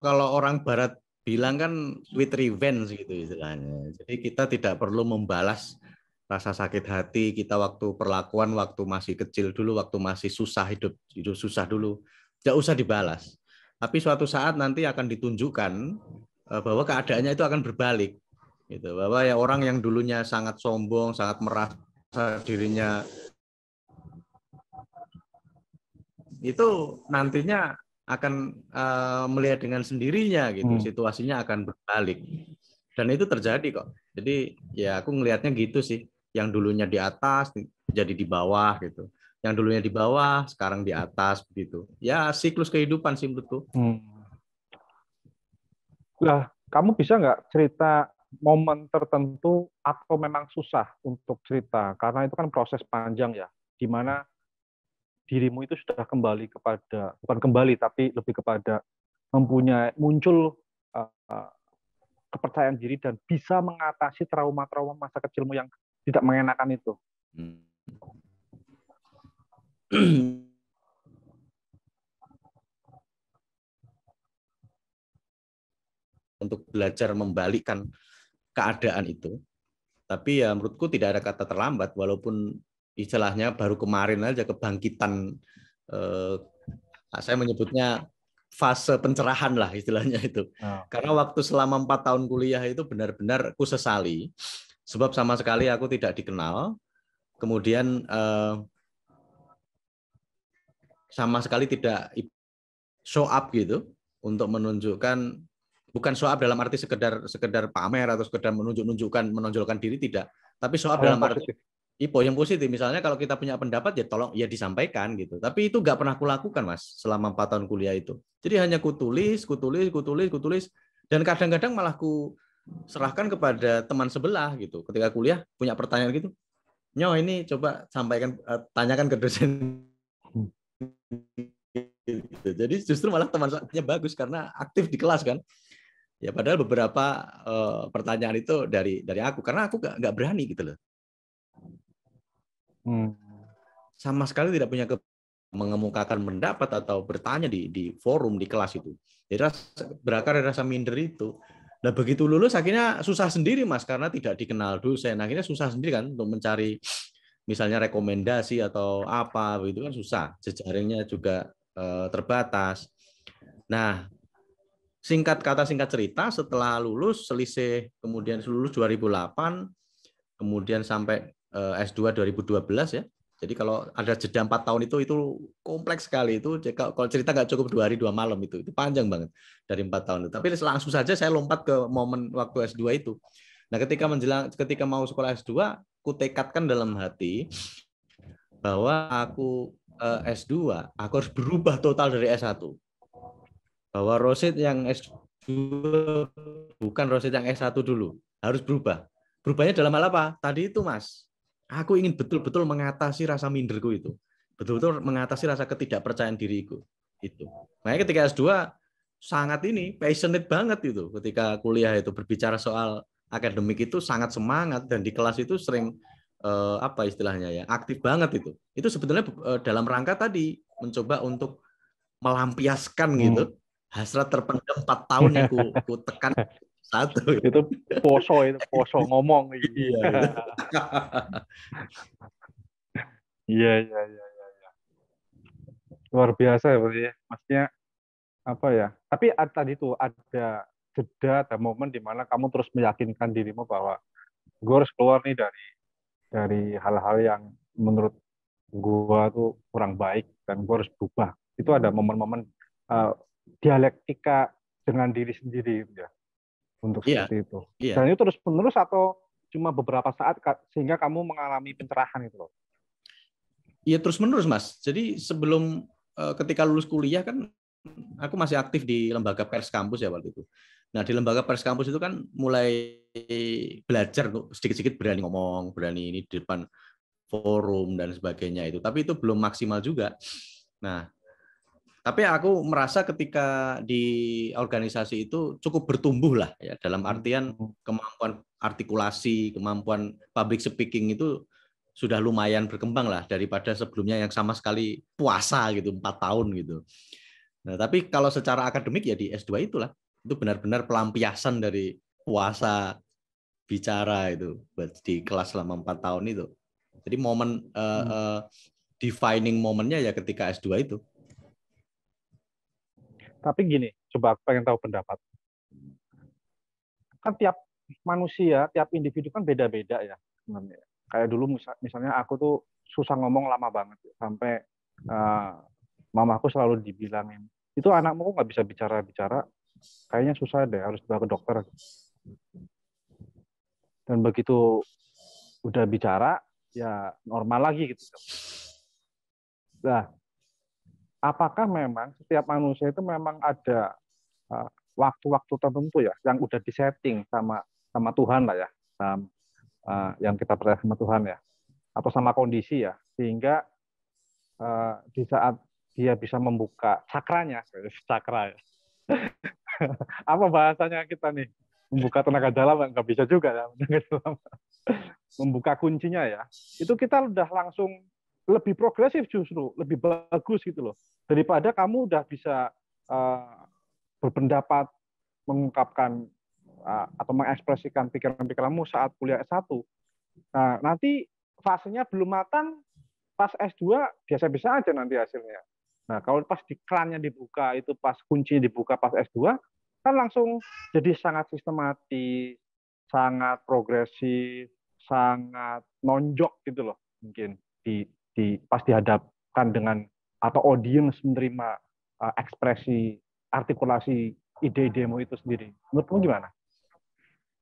kalau orang Barat bilang kan with revenge gitu istilahnya. Jadi kita tidak perlu membalas rasa sakit hati kita waktu perlakuan waktu masih kecil dulu, waktu masih susah hidup susah dulu. Tidak usah dibalas. Tapi suatu saat nanti akan ditunjukkan bahwa keadaannya itu akan berbalik. Gitu. Bahwa ya orang yang dulunya sangat sombong, sangat merasa dirinya itu nantinya akan melihat dengan sendirinya gitu, situasinya akan berbalik dan itu terjadi kok. Jadi ya aku ngelihatnya gitu sih, yang dulunya di atas jadi di bawah gitu, yang dulunya di bawah sekarang di atas begitu. Ya siklus kehidupan sih menurutku. Nah, kamu bisa nggak cerita momen tertentu atau memang susah untuk cerita karena itu kan proses panjang ya, di mana dirimu itu sudah kembali kepada bukan kembali tapi lebih kepada mempunyai muncul uh, kepercayaan diri dan bisa mengatasi trauma-trauma masa kecilmu yang tidak mengenakan itu. Untuk belajar membalikkan keadaan itu. Tapi ya menurutku tidak ada kata terlambat, walaupun istilahnya baru kemarin aja kebangkitan, saya menyebutnya fase pencerahan lah istilahnya itu. Karena waktu selama 4 tahun kuliah itu benar-benar aku sesali, sebab sama sekali aku tidak dikenal, kemudian sama sekali tidak show up gitu untuk menunjukkan, bukan show up dalam arti sekedar pamer atau sekedar menonjolkan diri, tidak, tapi show up dalam arti yang positif. Misalnya kalau kita punya pendapat ya tolong ya disampaikan gitu. Tapi itu nggak pernah aku lakukan Mas selama 4 tahun kuliah itu. Jadi hanya kutulis dan kadang-kadang malah ku serahkan kepada teman sebelah gitu. Ketika kuliah punya pertanyaan gitu, "Nyo ini coba sampaikan, tanyakan ke dosen." Jadi justru malah teman-temannya bagus karena aktif di kelas kan. Ya padahal beberapa pertanyaan itu dari aku karena aku nggak berani gitu loh. Sama sekali tidak punya mengemukakan pendapat atau bertanya di forum di kelas itu. Jadi berakar dari rasa minder itu. Nah begitu lulus akhirnya susah sendiri Mas karena tidak dikenal dosen. Akhirnya susah sendiri kan untuk mencari misalnya rekomendasi atau apa begitu kan susah. Jejaringnya juga terbatas. Nah singkat cerita setelah lulus selisih kemudian lulus 2008 kemudian sampai S2 2012 ya. Jadi kalau ada jeda 4 tahun itu kompleks sekali itu. Kalau cerita nggak cukup 2 hari 2 malam itu panjang banget dari 4 tahun itu. Tapi langsung saja saya lompat ke momen waktu S2 itu. Nah ketika mau sekolah S2, aku tekadkan dalam hati bahwa aku S2, aku harus berubah total dari S1. Bahwa Rosid yang S2 bukan Rosid yang S1 dulu, harus berubah. Berubahnya dalam hal apa? Tadi itu Mas, aku ingin betul-betul mengatasi rasa minderku itu. Betul-betul mengatasi rasa ketidakpercayaan diriku. Itu. Makanya ketika S2 sangat passionate banget itu. Ketika kuliah itu berbicara soal akademik itu sangat semangat dan di kelas itu sering apa istilahnya ya, aktif banget itu. Itu sebetulnya dalam rangka tadi mencoba untuk melampiaskan gitu hasrat terpendam 4 tahun yang ku tekan satu. Itu poso ngomong. Iya. Iya. Luar biasa ya, maksudnya apa ya? Tapi tadi itu ada jeda, ada momen di mana kamu terus meyakinkan dirimu bahwa gue harus keluar nih dari hal-hal yang menurut gue tuh kurang baik dan gue harus berubah. Itu ada momen-momen uh, dialektika dengan diri sendiri gitu ya untuk Iya, seperti itu. iya. Dan itu terus menerus atau cuma beberapa saat sehingga kamu mengalami pencerahan itu loh. Iya terus-menerus, Mas. Jadi sebelum ketika lulus kuliah kan aku masih aktif di lembaga pers kampus ya waktu itu. Nah, di lembaga pers kampus itu kan mulai belajar sedikit-sedikit berani ngomong, berani ini di depan forum dan sebagainya itu. Tapi itu belum maksimal juga. Nah, tapi aku merasa ketika di organisasi itu cukup bertumbuh lah ya, dalam artian kemampuan artikulasi, kemampuan public speaking itu sudah lumayan berkembang lah daripada sebelumnya yang sama sekali puasa gitu 4 tahun gitu. Nah, tapi kalau secara akademik ya di S2 itulah itu benar-benar pelampiasan dari puasa bicara itu di kelas selama 4 tahun itu. Jadi momen defining momennya ya ketika S2 itu. Tapi gini, coba aku pengen tahu pendapat. Kan tiap manusia, tiap individu kan beda-beda ya sebenarnya. Kayak dulu misalnya aku tuh susah ngomong lama banget sampai mamaku selalu dibilangin, itu anakmu nggak bisa bicara-bicara, kayaknya susah deh, harus dibawa ke dokter. Dan begitu udah bicara, ya normal lagi gitu. Nah, apakah memang setiap manusia itu memang ada waktu-waktu tertentu ya yang udah disetting sama Tuhan lah ya, yang kita percaya sama Tuhan ya, atau sama kondisi ya, sehingga di saat dia bisa membuka cakranya, cakra ya, apa bahasanya kita nih, membuka tenaga dalam nggak bisa juga ya, membuka kuncinya ya, itu kita udah langsung lebih progresif justru, lebih bagus gitu loh, daripada kamu udah bisa berpendapat, mengungkapkan atau mengekspresikan pikiran-pikiranmu saat kuliah S1. Nah, nanti fasenya belum matang, pas S2 biasa-biasa aja nanti hasilnya. Nah, kalau pas di krannya dibuka, itu pas kuncinya dibuka pas S2, kan langsung jadi sangat sistematis, sangat progresif, sangat nonjok gitu loh. Mungkin pas dihadapkan dengan atau audiens menerima ekspresi, artikulasi ide-idemu itu sendiri. Menurutmu gimana?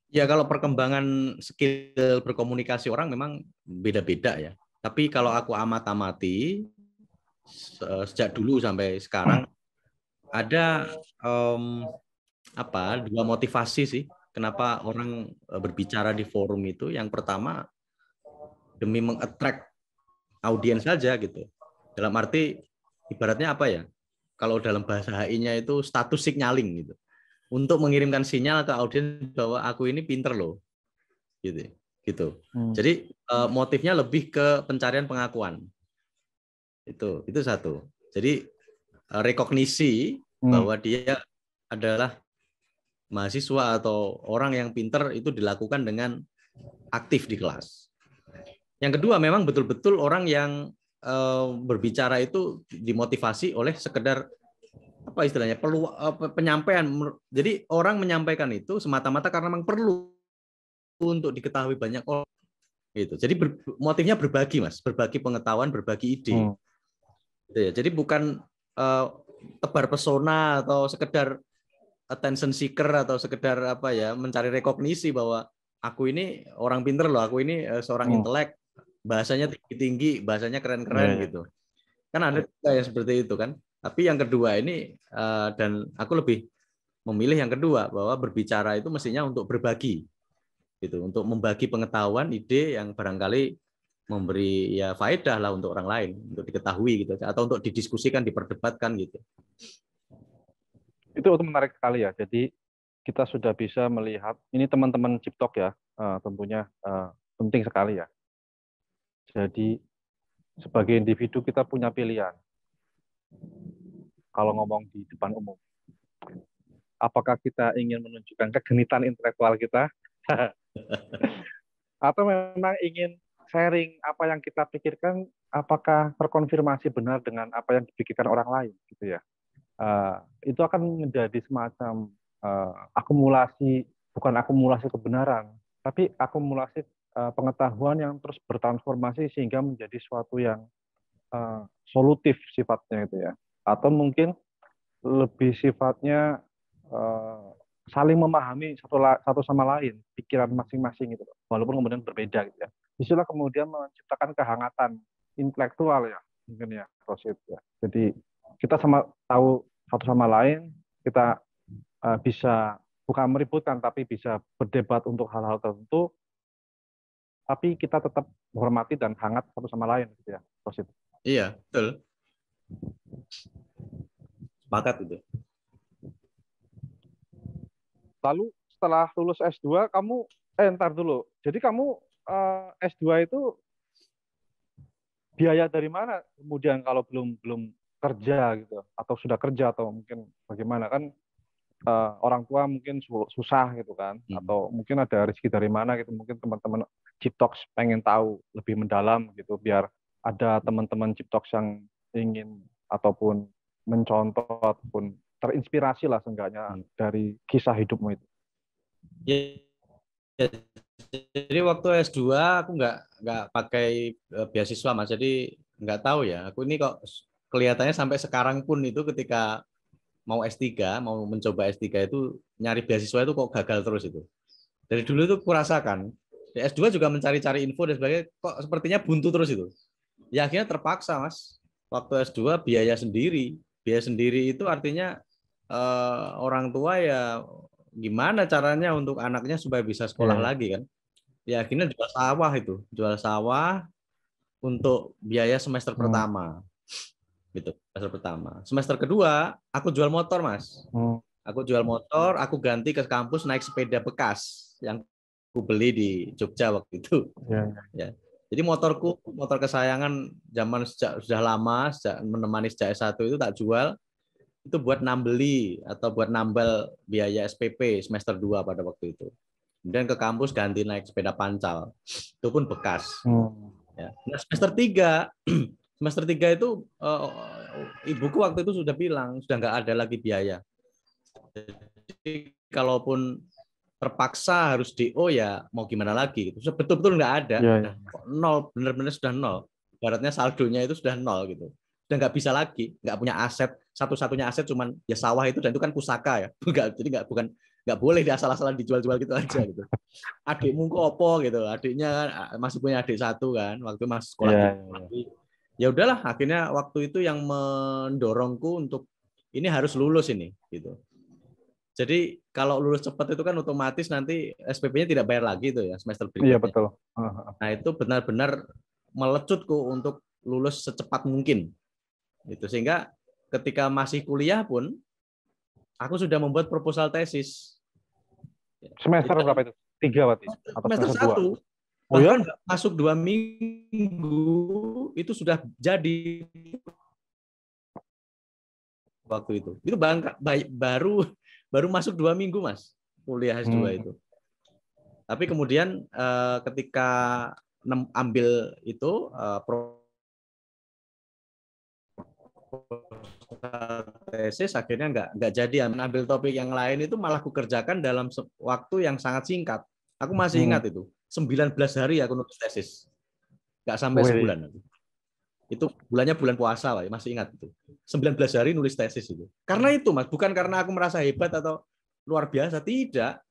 Ya kalau perkembangan skill berkomunikasi orang memang beda-beda ya. Tapi kalau aku amati sejak dulu sampai sekarang ada dua motivasi sih kenapa orang berbicara di forum itu. Yang pertama demi meng-attract audiens saja gitu. Dalam arti ibaratnya apa ya? Kalau dalam bahasa HI-nya itu status signaling gitu. Untuk mengirimkan sinyal ke audiens bahwa aku ini pinter loh. Gitu. Jadi motifnya lebih ke pencarian pengakuan. Itu satu. Jadi rekognisi bahwa dia adalah mahasiswa atau orang yang pinter itu dilakukan dengan aktif di kelas. Yang kedua memang betul-betul orang yang berbicara itu dimotivasi oleh sekedar apa istilahnya penyampaian. Jadi orang menyampaikan itu semata-mata karena memang perlu untuk diketahui banyak orang. Gitu. Jadi motifnya berbagi, Mas, berbagi pengetahuan, berbagi ide. Gitu ya. Jadi bukan tebar pesona atau sekedar attention seeker atau sekedar apa ya mencari rekognisi bahwa aku ini orang pinter loh, aku ini seorang intelek, bahasanya tinggi-tinggi, bahasanya keren-keren gitu. Kan ada yang seperti itu kan. Tapi yang kedua ini dan aku lebih memilih yang kedua bahwa berbicara itu mestinya untuk berbagi. Gitu, untuk membagi pengetahuan, ide yang barangkali memberi ya faedah lah untuk orang lain, untuk diketahui gitu atau untuk didiskusikan, diperdebatkan gitu. Itu menarik sekali ya. Jadi kita sudah bisa melihat ini teman-teman Ciptok ya, tentunya penting sekali ya. Jadi sebagai individu kita punya pilihan. Kalau ngomong di depan umum, apakah kita ingin menunjukkan kegenitan intelektual kita, atau memang ingin sharing apa yang kita pikirkan, apakah terkonfirmasi benar dengan apa yang dipikirkan orang lain, gitu ya. Itu akan menjadi semacam akumulasi, bukan akumulasi kebenaran, tapi akumulasi pengetahuan yang terus bertransformasi sehingga menjadi suatu yang solutif sifatnya itu ya. Atau mungkin lebih sifatnya saling memahami satu sama lain, pikiran masing-masing gitu, walaupun kemudian berbeda gitu ya. Disitulah kemudian menciptakan kehangatan intelektual ya, mungkin ya, Rosid ya. Jadi kita sama tahu satu sama lain, kita bisa bukan meributkan, tapi bisa berdebat untuk hal-hal tertentu, tapi kita tetap menghormati dan hangat satu sama lain gitu ya, Rosid. Iya, betul. Sepakat itu. Lalu setelah lulus S2 kamu ntar dulu. Jadi kamu S2 itu biaya dari mana kemudian kalau belum belum kerja gitu, atau sudah kerja, atau mungkin bagaimana kan, orang tua mungkin susah gitu kan, atau mungkin ada rezeki dari mana gitu, mungkin teman-teman Ciptoks pengen tahu lebih mendalam gitu, biar ada teman-teman Ciptoks yang ingin ataupun mencontoh ataupun terinspirasi lah seenggaknya dari kisah hidupmu itu. Ya, jadi waktu S2 aku nggak pakai beasiswa Mas, jadi nggak tahu ya. Aku ini kok kelihatannya sampai sekarang pun itu ketika mau S3, mau mencoba S3 itu nyari beasiswa itu kok gagal terus itu. Dari dulu itu kurasakan. Di S2 juga mencari-cari info dan sebagainya, kok sepertinya buntu terus itu. Ya akhirnya terpaksa Mas. Waktu S2 biaya sendiri. Biaya sendiri itu artinya orang tua ya gimana caranya untuk anaknya supaya bisa sekolah lagi kan. Ya akhirnya jual sawah itu. Jual sawah untuk biaya semester pertama. Gitu, semester pertama. Semester kedua, aku jual motor, Mas. Aku jual motor, aku ganti ke kampus naik sepeda bekas yang aku beli di Jogja waktu itu. Ya. Jadi motorku, motor kesayangan zaman sudah lama, menemani sejak S1 itu tak jual, itu buat nambeli atau buat nambal biaya SPP semester 2 pada waktu itu. Kemudian ke kampus ganti naik sepeda pancal. Itu pun bekas. Ya. Nah, semester 3 itu ibuku waktu itu sudah bilang sudah nggak ada lagi biaya. Jadi kalaupun terpaksa harus DO ya mau gimana lagi gitu. Betul-betul nggak ada. Nol, benar-benar sudah nol. Ibaratnya saldonya itu sudah nol gitu. Sudah nggak bisa lagi, nggak punya aset. Satu-satunya aset cuman ya sawah itu, dan itu kan pusaka ya. Jadi nggak boleh asal-asalan dijual-jual gitu aja gitu. Adikmu kok opo gitu. Adiknya kan masih punya adik satu kan waktu masih sekolah di ya udahlah, akhirnya waktu itu yang mendorongku untuk ini harus lulus ini gitu. Jadi kalau lulus cepat itu kan otomatis nanti SPP-nya tidak bayar lagi itu ya semester berikutnya. Iya betul. Nah itu benar-benar melecutku untuk lulus secepat mungkin. Itu sehingga ketika masih kuliah pun aku sudah membuat proposal tesis. Semester berapa itu? 3 berarti? Atau semester 1. Bahkan masuk 2 minggu itu sudah jadi waktu itu. Itu baru masuk 2 minggu Mas kuliah S2 itu. Tapi kemudian ketika ambil itu tesis akhirnya nggak jadi, ambil topik yang lain itu malah kukerjakan dalam waktu yang sangat singkat. Aku masih ingat itu 19 hari aku nulis tesis, nggak sampai sebulan. Itu bulannya bulan puasa lah, masih ingat itu 19 hari nulis tesis itu. Karena itu Mas, bukan karena aku merasa hebat atau luar biasa, tidak.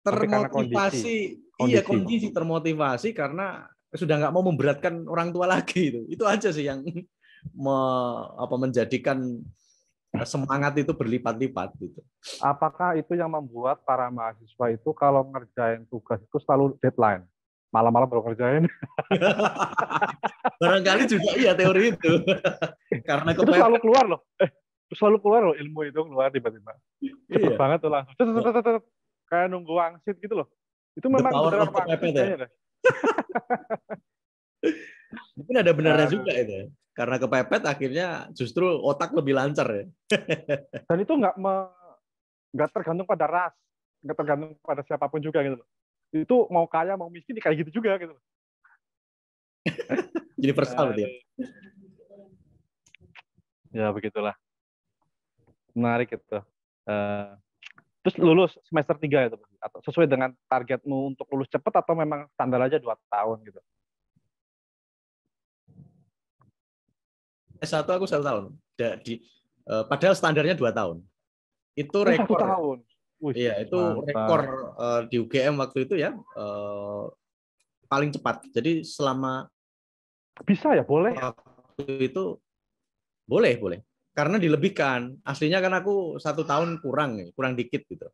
Termotivasi, kondisi termotivasi karena sudah nggak mau memberatkan orang tua lagi itu aja sih yang menjadikan semangat itu berlipat-lipat gitu. Apakah itu yang membuat para mahasiswa itu kalau ngerjain tugas itu selalu deadline? Malam-malam baru ngerjain. Barangkali juga iya teori itu. Karena itu selalu keluar loh. Selalu keluar loh ilmu itu, keluar tiba-tiba. Cepet banget tuh langsung. Kayak nunggu wangsit gitu loh. Itu memang beneran wangsit kayaknya deh. Mungkin ada benarnya juga itu. Karena kepepet akhirnya justru otak lebih lancar ya. Dan itu nggak tergantung pada ras, nggak tergantung pada siapapun juga gitu loh. Itu mau kaya mau miskin kayak gitu juga gitu loh. Universal berarti ya. Ya begitulah. Menarik itu. Terus lulus semester 3 itu atau sesuai dengan targetmu untuk lulus cepat atau memang standar aja 2 tahun gitu? S1 aku 1 tahun. Padahal standarnya 2 tahun. Itu rekor. 1 tahun. Iya, itu rekor di UGM waktu itu ya, paling cepat. Jadi selama bisa ya, boleh ya? waktu itu boleh. Karena dilebihkan. Aslinya kan aku 1 tahun kurang dikit gitu.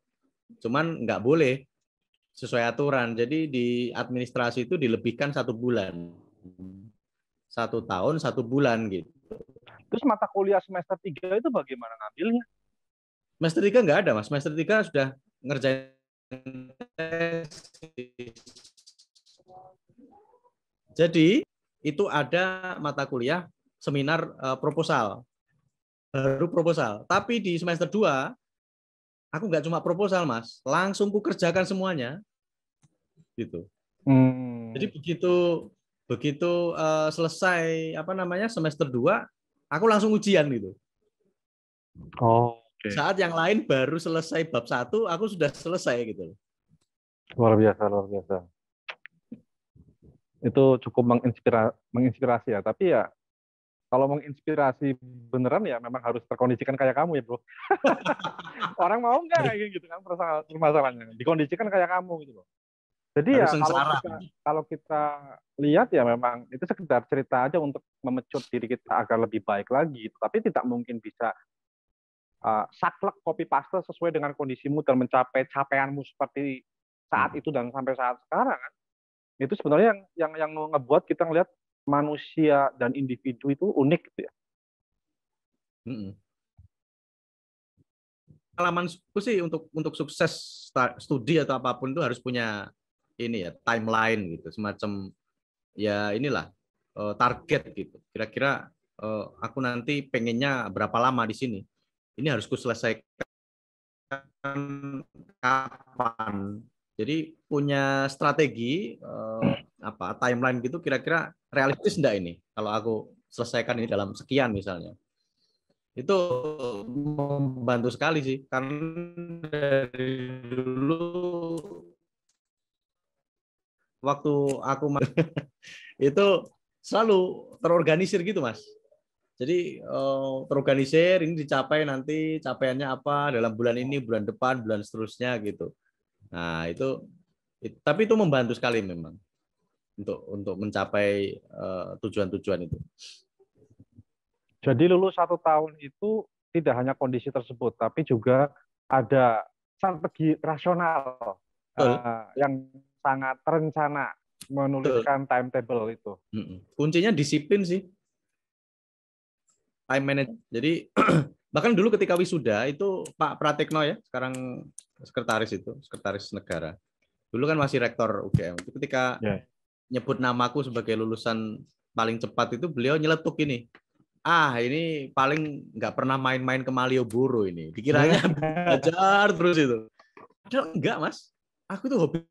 Cuman nggak boleh sesuai aturan. Jadi di administrasi itu dilebihkan 1 bulan. 1 tahun 1 bulan gitu. Terus mata kuliah semester 3 itu bagaimana ngambilnya? Semester 3 nggak ada, Mas. Semester 3 sudah ngerjain tesis. Jadi itu ada mata kuliah seminar proposal. Baru proposal. Tapi di semester 2 aku nggak cuma proposal, Mas. Langsung ku kerjakan semuanya. Gitu. Jadi begitu selesai semester 2, aku langsung ujian gitu. Okay. Saat yang lain baru selesai bab 1, aku sudah selesai gitu. Luar biasa. Itu cukup menginspirasi ya. Tapi ya kalau menginspirasi beneran ya memang harus terkondisikan kayak kamu ya, bro. Orang mau nggak kayak gitu kan permasalahannya. Dikondisikan kayak kamu gitu loh. Jadi Harus ya kalau kita lihat ya memang itu sekedar cerita aja untuk memecut diri kita agar lebih baik lagi. Tapi tidak mungkin bisa saklek copy paste sesuai dengan kondisimu dan mencapai capaianmu seperti saat itu dan sampai saat sekarang kan. Itu sebenarnya yang ngebuat kita ngelihat manusia dan individu itu unik gitu ya. Pengalamanku sih untuk sukses studi atau apapun itu harus punya ini ya, timeline gitu, semacam ya inilah target gitu. Kira-kira aku nanti pengennya berapa lama di sini. Ini harus kuselesaikan kapan. Jadi punya strategi timeline gitu, kira-kira realistis enggak ini kalau aku selesaikan ini dalam sekian misalnya. Itu membantu sekali sih, karena dari dulu waktu aku itu selalu terorganisir gitu, Mas. Jadi terorganisir, ini dicapai nanti capaiannya apa dalam bulan ini, bulan depan, bulan seterusnya gitu. Nah tapi itu membantu sekali memang untuk mencapai tujuan-tujuan itu. Jadi lulus 1 tahun itu tidak hanya kondisi tersebut, tapi juga ada strategi rasional yang sangat terencana menuliskan timetable itu. Kuncinya disiplin sih. Time management. Jadi bahkan dulu ketika wisuda itu Pak Pratekno ya, sekarang sekretaris negara. Dulu kan masih rektor UGM. Ketika nyebut namaku sebagai lulusan paling cepat itu beliau nyeletuk ini. Ini paling nggak pernah main-main ke Malioboro ini. Dikiranya belajar terus itu. Padahal enggak, Mas. Aku tuh hobi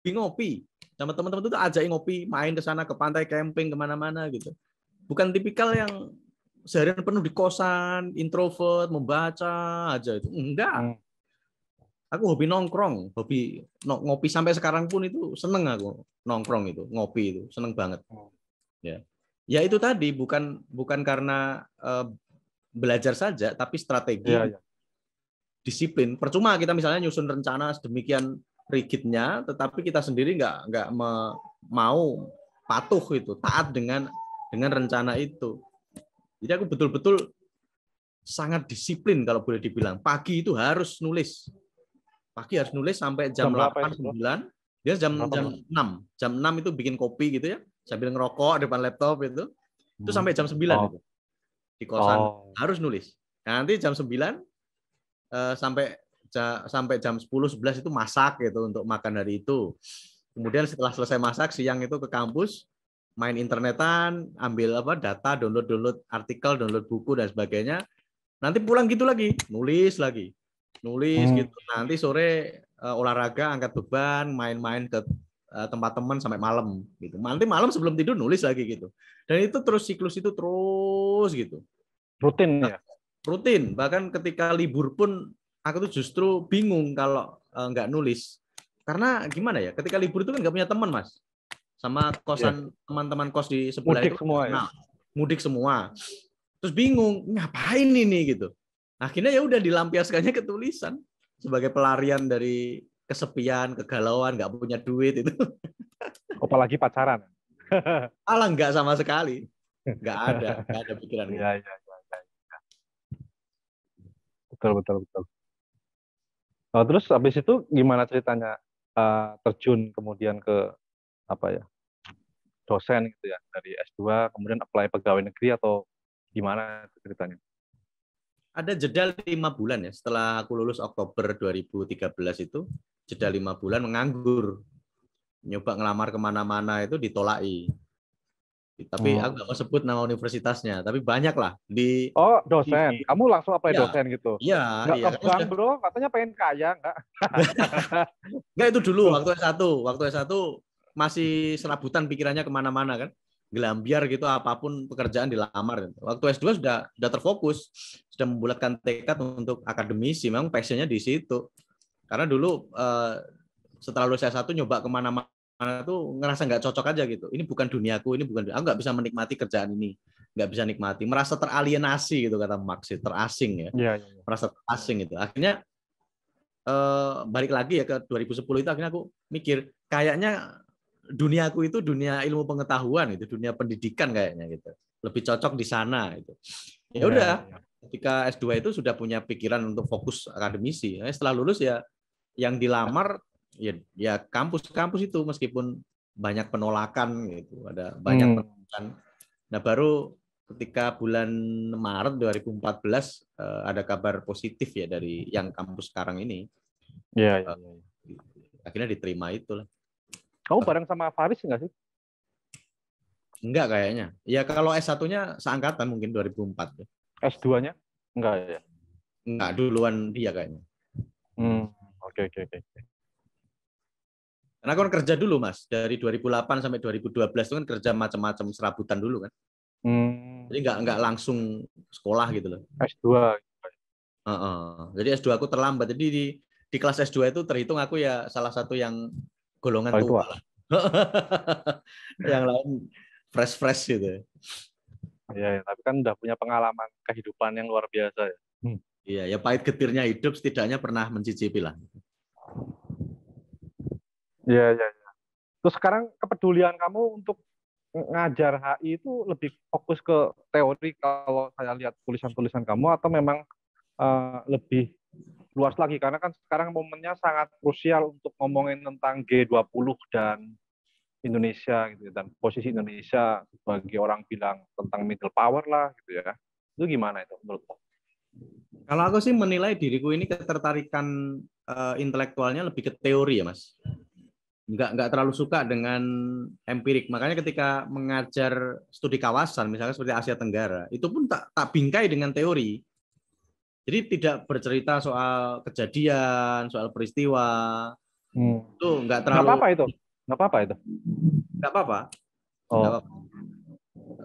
ngopi. Sama teman-teman tuh ajak ngopi, main ke sana, ke pantai, camping, kemana-mana gitu. Bukan tipikal yang seharian penuh di kosan, introvert, membaca aja itu. Enggak. Aku hobi nongkrong, hobi ngopi sampai sekarang pun itu seneng aku nongkrong itu, ngopi itu, seneng banget. Ya itu tadi bukan karena belajar saja, tapi strategi, disiplin. Percuma kita misalnya nyusun rencana sedemikian rigidnya, tetapi kita sendiri nggak mau patuh itu, taat dengan rencana itu. Jadi aku betul-betul sangat disiplin kalau boleh dibilang. Pagi itu harus nulis. Pagi harus nulis sampai jam 8, 9. Dia jam 6. Jam 6 itu bikin kopi gitu ya. Sambil ngerokok depan laptop itu. Itu sampai jam 9 itu. Di kosan harus nulis. Nah, nanti jam 9 sampai jam 10, 11 itu masak gitu untuk makan hari itu. Kemudian setelah selesai masak, siang itu ke kampus, main internetan, ambil data, download artikel, download buku dan sebagainya. Nanti pulang gitu lagi, nulis gitu. Nanti sore olahraga, angkat beban, main-main ke tempat teman sampai malam gitu. Nanti malam sebelum tidur nulis lagi gitu. Dan itu terus siklus itu terus gitu. Rutin ya? Rutin. Bahkan ketika libur pun aku tuh justru bingung kalau nggak nulis. Karena gimana ya? Ketika libur itu kan nggak punya teman, Mas. Sama kosan teman-teman kos di sebelah mudik itu semua ya? Mudik semua. Terus bingung, ngapain ini gitu. Akhirnya ya udah dilampiaskannya ke tulisan sebagai pelarian dari kesepian, kegalauan, nggak punya duit itu. Apalagi pacaran. Alah nggak sama sekali. Nggak ada pikiran gitu. Iya, iya, iya. Betul, betul, betul. Oh, terus habis itu gimana ceritanya terjun kemudian ke apa ya, dosen gitu ya, dari S2 kemudian apply pegawai negeri atau gimana ceritanya? Ada jeda 5 bulan ya. Setelah aku lulus Oktober 2013 itu, jeda 5 bulan menganggur. Nyoba ngelamar kemana-mana itu ditolaki. Tapi aku nggak mau sebut nama universitasnya. Tapi banyak lah Oh, di dosen. Kamu langsung apply ya, dosen gitu? iya, Nggak iya. ke Karena bank, sudah bro? Katanya pengen kaya, nggak? nggak itu dulu waktu S1. Waktu S1 masih serabutan pikirannya kemana-mana kan. Gelambiar gitu apapun pekerjaan dilamar. Waktu S2 sudah terfokus, sudah membulatkan tekad untuk akademisi. Memang passionnya di situ. Karena dulu setelah lulus S1 nyoba kemana-mana tuh ngerasa nggak cocok aja gitu. Ini bukan duniaku, ini bukan aku nggak bisa menikmati kerjaan ini, nggak bisa nikmati, merasa teralienasi gitu kata Marx, terasing ya, Iya, iya, iya. merasa terasing itu. Akhirnya balik lagi ya ke 2010 itu akhirnya aku mikir kayaknya duniaku itu dunia ilmu pengetahuan itu, dunia pendidikan kayaknya gitu. Lebih cocok di sana gitu. Ya Iya, udah, iya. ketika S2 itu sudah punya pikiran untuk fokus akademisi. Setelah lulus ya yang dilamar ya kampus-kampus itu meskipun banyak penolakan gitu, ada banyak penolakan. Nah, baru ketika bulan Maret 2014 ada kabar positif ya dari yang kampus sekarang ini. Iya, iya, iya. Akhirnya diterima itulah. Kamu bareng sama Faris nggak sih? Enggak kayaknya. Ya kalau S1-nya seangkatan mungkin 2004. S2-nya? Enggak ya? Enggak, duluan dia kayaknya. Oke, oke, oke. Karena kan kerja dulu, Mas. Dari 2008 sampai 2012 itu kan kerja macam-macam serabutan dulu kan. Jadi enggak langsung sekolah gitu loh. S2. Jadi S2 aku terlambat. Jadi di kelas S2 itu terhitung aku ya salah satu yang golongan Paling tua tua. lah. Yang lain fresh-fresh gitu. Iya, ya, tapi kan udah punya pengalaman kehidupan yang luar biasa ya. Iya, ya pahit getirnya hidup setidaknya pernah mencicipi lah. Iya, iya, iya. Terus sekarang kepedulian kamu untuk ngajar HI itu lebih fokus ke teori kalau saya lihat tulisan-tulisan kamu atau memang lebih luas lagi karena kan sekarang momennya sangat krusial untuk ngomongin tentang G20 dan Indonesia gitu dan posisi Indonesia sebagai orang bilang tentang middle power lah gitu ya. Itu gimana itu menurutmu? Kalau aku sih menilai diriku ini ketertarikan intelektualnya lebih ke teori ya, Mas. Nggak terlalu suka dengan empirik. Makanya ketika mengajar studi kawasan, misalnya seperti Asia Tenggara, itu pun tak bingkai dengan teori. Jadi tidak bercerita soal kejadian, soal peristiwa. Itu nggak Nggak terlalu, apa-apa itu. Nggak apa-apa itu. nggak apa-apa. Nggak Oh. apa-apa.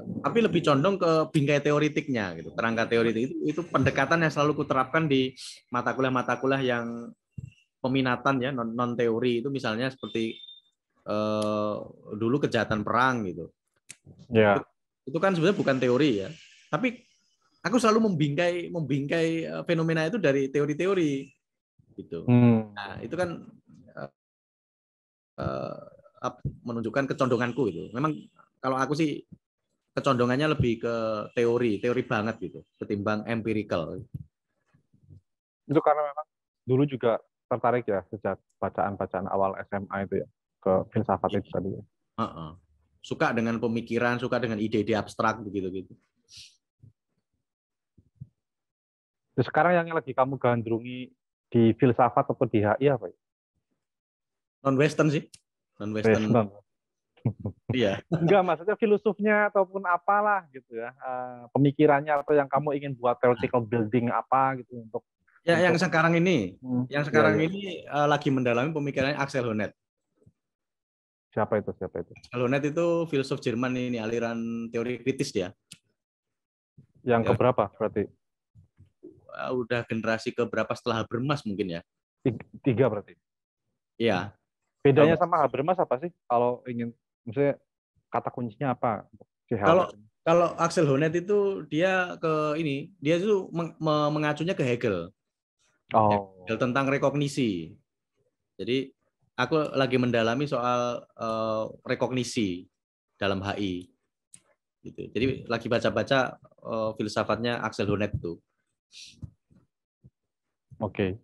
Tapi lebih condong ke bingkai teoritiknya gitu. Kerangka teoritik itu pendekatan yang selalu kuterapkan di mata kuliah yang peminatan ya non teori itu misalnya seperti dulu kejahatan perang gitu. Ya. Itu kan sebenarnya bukan teori ya. Tapi aku selalu membingkai fenomena itu dari teori-teori gitu. Nah, itu kan menunjukkan kecondonganku itu. Memang kalau aku sih kecondongannya lebih ke teori banget gitu, ketimbang empirical. Itu karena memang dulu juga tertarik ya sejak bacaan-bacaan awal SMA itu ya ke filsafat itu tadi. Suka dengan pemikiran, suka dengan ide-ide abstrak begitu gitu. Terus sekarang yang lagi kamu gandrungi di filsafat atau di HI apa ya? Non-Western sih. Non-Western. Iya. Enggak, maksudnya filosofnya ataupun apalah gitu ya. Pemikirannya atau yang kamu ingin buat theoretical building apa gitu untuk ya yang sekarang ini. Yang sekarang ya. ini lagi mendalami pemikirannya Axel Honneth. Siapa itu? Axel Honneth itu filsuf Jerman ini, aliran teori kritis dia. Yang keberapa berarti? Udah generasi keberapa setelah Habermas mungkin ya? 3 berarti. Iya. Bedanya sama Habermas apa sih? Kalau ingin, maksudnya kata kuncinya apa? Kalau Kalau Axel Honneth itu dia itu mengacunya ke Hegel. Hegel tentang rekognisi. Jadi aku lagi mendalami soal rekognisi dalam HI. Gitu. Jadi lagi baca-baca filsafatnya Axel Honneth itu. Oke.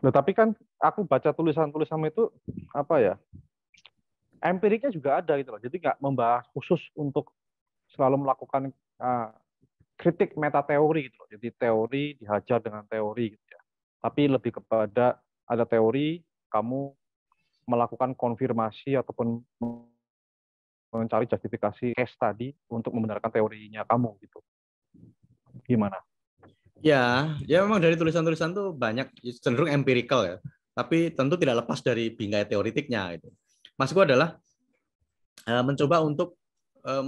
Loh, tapi kan aku baca tulisan-tulisan itu apa ya? Empiriknya juga ada gitu loh. Jadi nggak membahas khusus untuk selalu melakukan kritik metateori gitu loh. Jadi teori dihajar dengan teori gitu ya. Tapi lebih kepada ada teori, kamu melakukan konfirmasi ataupun mencari justifikasi case tadi untuk membenarkan teorinya kamu gitu. Gimana? Ya memang dari tulisan-tulisan tuh banyak cenderung empirical ya. Tapi tentu tidak lepas dari bingkai teoritiknya itu. Maksudku adalah mencoba untuk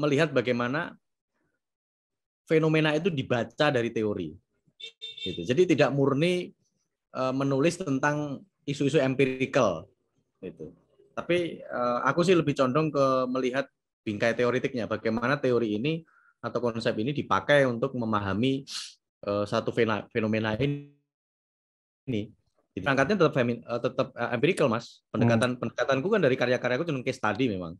melihat bagaimana fenomena itu dibaca dari teori. Gitu. Jadi tidak murni menulis tentang isu-isu empirical. Gitu. Tapi aku sih lebih condong ke melihat bingkai teoritiknya, bagaimana teori ini atau konsep ini dipakai untuk memahami satu fenomena ini. Jadi angkatnya tetap empirical, Mas. Pendekatanku kan dari karya-karyaku cenderung case study memang.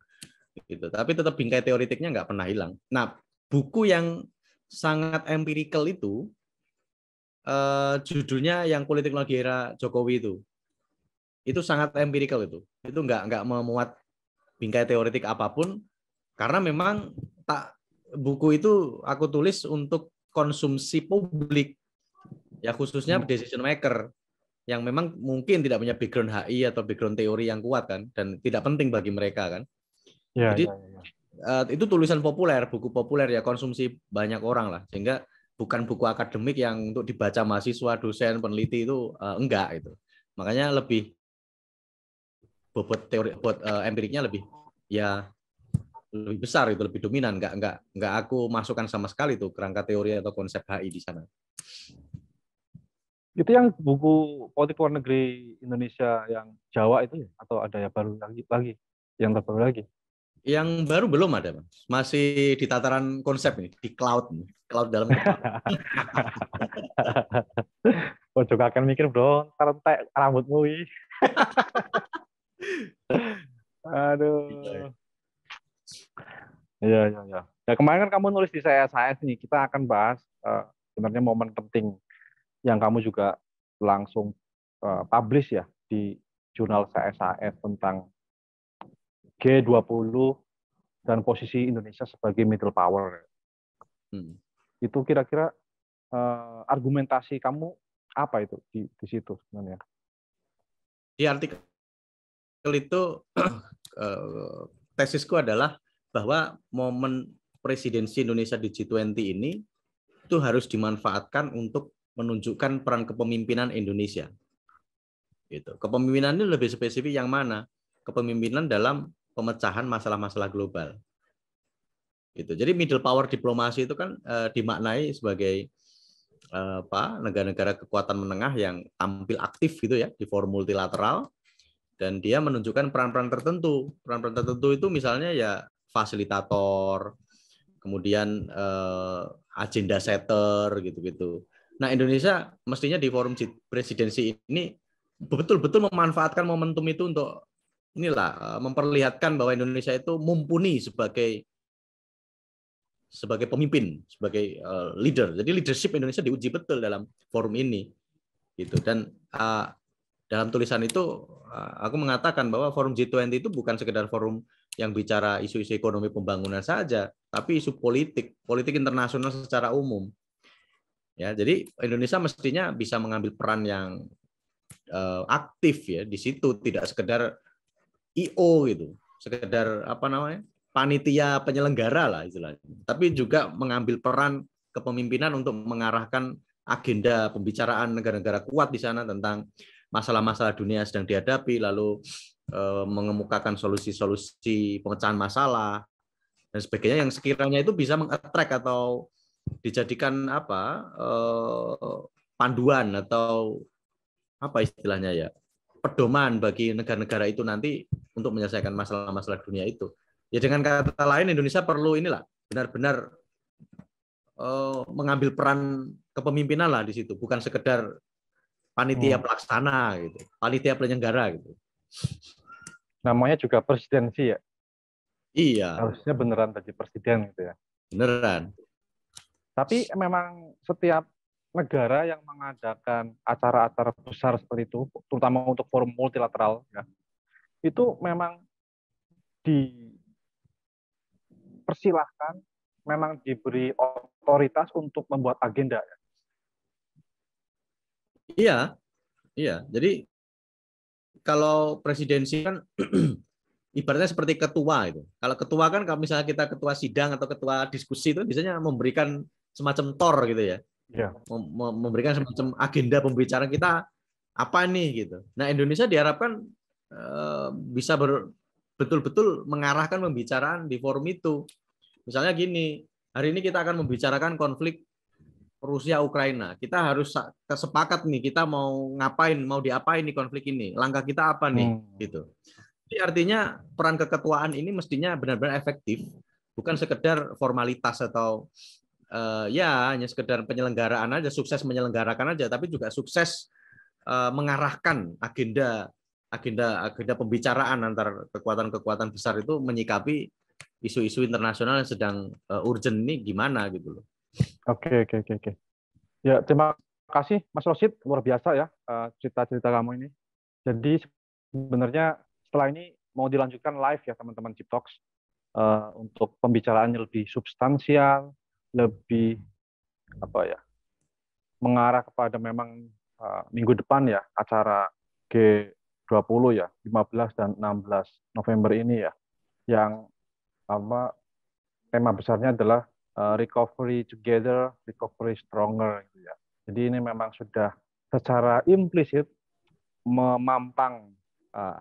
Gitu. Tapi tetap bingkai teoritiknya nggak pernah hilang. Nah, buku yang sangat empirical itu judulnya yang Politik Teknologi Era Jokowi itu sangat empirical itu nggak memuat bingkai teoritik apapun karena memang buku itu aku tulis untuk konsumsi publik ya khususnya decision maker yang memang mungkin tidak punya background HI atau background teori yang kuat kan dan tidak penting bagi mereka kan. Jadi itu tulisan populer, buku populer ya konsumsi banyak orang lah sehingga bukan buku akademik yang untuk dibaca mahasiswa, dosen, peneliti itu enggak itu. Makanya lebih bobot teori empiriknya lebih besar itu lebih dominan enggak aku masukkan sama sekali tuh kerangka teori atau konsep HI di sana. Itu yang buku Politik Luar Negeri Indonesia yang Jawa itu ya? Atau ada yang baru lagi yang terbaru lagi? Yang baru belum ada, Mas. Masih di tataran konsep nih, di cloud dalam kepala. Oh, juga akan mikir, bro, entek rambutmu. Aduh. Iya. Ya, kemarin kan kamu nulis di CSHS nih, kita akan bahas sebenarnya momen penting yang kamu juga langsung publish ya di jurnal CSHS tentang G20 dan posisi Indonesia sebagai middle power. Itu kira-kira argumentasi kamu apa itu di situ sebenarnya? Di artikel itu tesisku adalah bahwa momen presidensi Indonesia di G20 ini itu harus dimanfaatkan untuk menunjukkan peran kepemimpinan Indonesia. Gitu. Kepemimpinan ini lebih spesifik yang mana? Kepemimpinan dalam pemecahan masalah-masalah global. Gitu. Jadi middle power diplomasi itu kan dimaknai sebagai negara-negara kekuatan menengah yang tampil aktif gitu ya di forum multilateral dan dia menunjukkan peran-peran tertentu. Peran-peran tertentu itu misalnya ya fasilitator, kemudian agenda setter gitu-gitu. Nah, Indonesia mestinya di forum presidensi ini betul-betul memanfaatkan momentum itu untuk memperlihatkan bahwa Indonesia itu mumpuni sebagai pemimpin, sebagai leader. Jadi leadership Indonesia diuji betul dalam forum ini. Gitu. Dan dalam tulisan itu aku mengatakan bahwa forum G20 itu bukan sekedar forum yang bicara isu-isu ekonomi pembangunan saja, tapi isu politik internasional secara umum. Ya, jadi Indonesia mestinya bisa mengambil peran yang aktif ya di situ, tidak sekedar IO gitu, sekedar panitia penyelenggara lah istilahnya, tapi juga mengambil peran kepemimpinan untuk mengarahkan agenda pembicaraan negara-negara kuat di sana tentang masalah-masalah dunia yang sedang dihadapi, lalu mengemukakan solusi-solusi pemecahan masalah dan sebagainya yang sekiranya itu bisa meng-attract atau dijadikan panduan atau istilahnya ya pedoman bagi negara-negara itu nanti untuk menyelesaikan masalah-masalah dunia itu. Ya dengan kata lain Indonesia perlu benar-benar mengambil peran kepemimpinan lah di situ, bukan sekedar panitia pelaksana gitu, panitia penyelenggara gitu. Namanya juga presidensi ya. Iya, Harusnya beneran jadi presiden gitu ya. beneran. Tapi memang setiap negara yang mengadakan acara-acara besar seperti itu, terutama untuk forum multilateral, ya, itu memang dipersilahkan, memang diberi otoritas untuk membuat agenda. Ya. Iya, iya. Jadi kalau presidensi kan ibaratnya seperti ketua itu. Kalau ketua kan kalau misalnya kita ketua sidang atau ketua diskusi itu biasanya memberikan semacam tor gitu ya. Ya. Memberikan semacam agenda pembicaraan kita apa nih gitu. Nah, Indonesia diharapkan bisa betul-betul mengarahkan pembicaraan di forum itu. Misalnya gini, hari ini kita akan membicarakan konflik Rusia Ukraina. Kita harus sepakat nih, kita mau ngapain, mau diapain nih konflik ini. Langkah kita apa nih gitu. Jadi artinya peran keketuaan ini mestinya benar-benar efektif, bukan sekedar formalitas atau ya hanya sekedar penyelenggaraan aja, sukses menyelenggarakan aja, tapi juga sukses mengarahkan agenda pembicaraan antar kekuatan-kekuatan besar itu menyikapi isu-isu internasional yang sedang urgent ini gimana gitu loh. Oke. Ya, terima kasih Mas Rosid, luar biasa ya cerita-cerita kamu ini. Jadi sebenarnya setelah ini mau dilanjutkan live ya teman-teman Chip Talks untuk pembicaraannya lebih substansial, lebih apa ya, mengarah kepada memang minggu depan ya acara G20 ya 15 dan 16 November ini ya yang apa tema besarnya adalah recovery together, recovery stronger gitu ya. Jadi ini memang sudah secara implisit memampang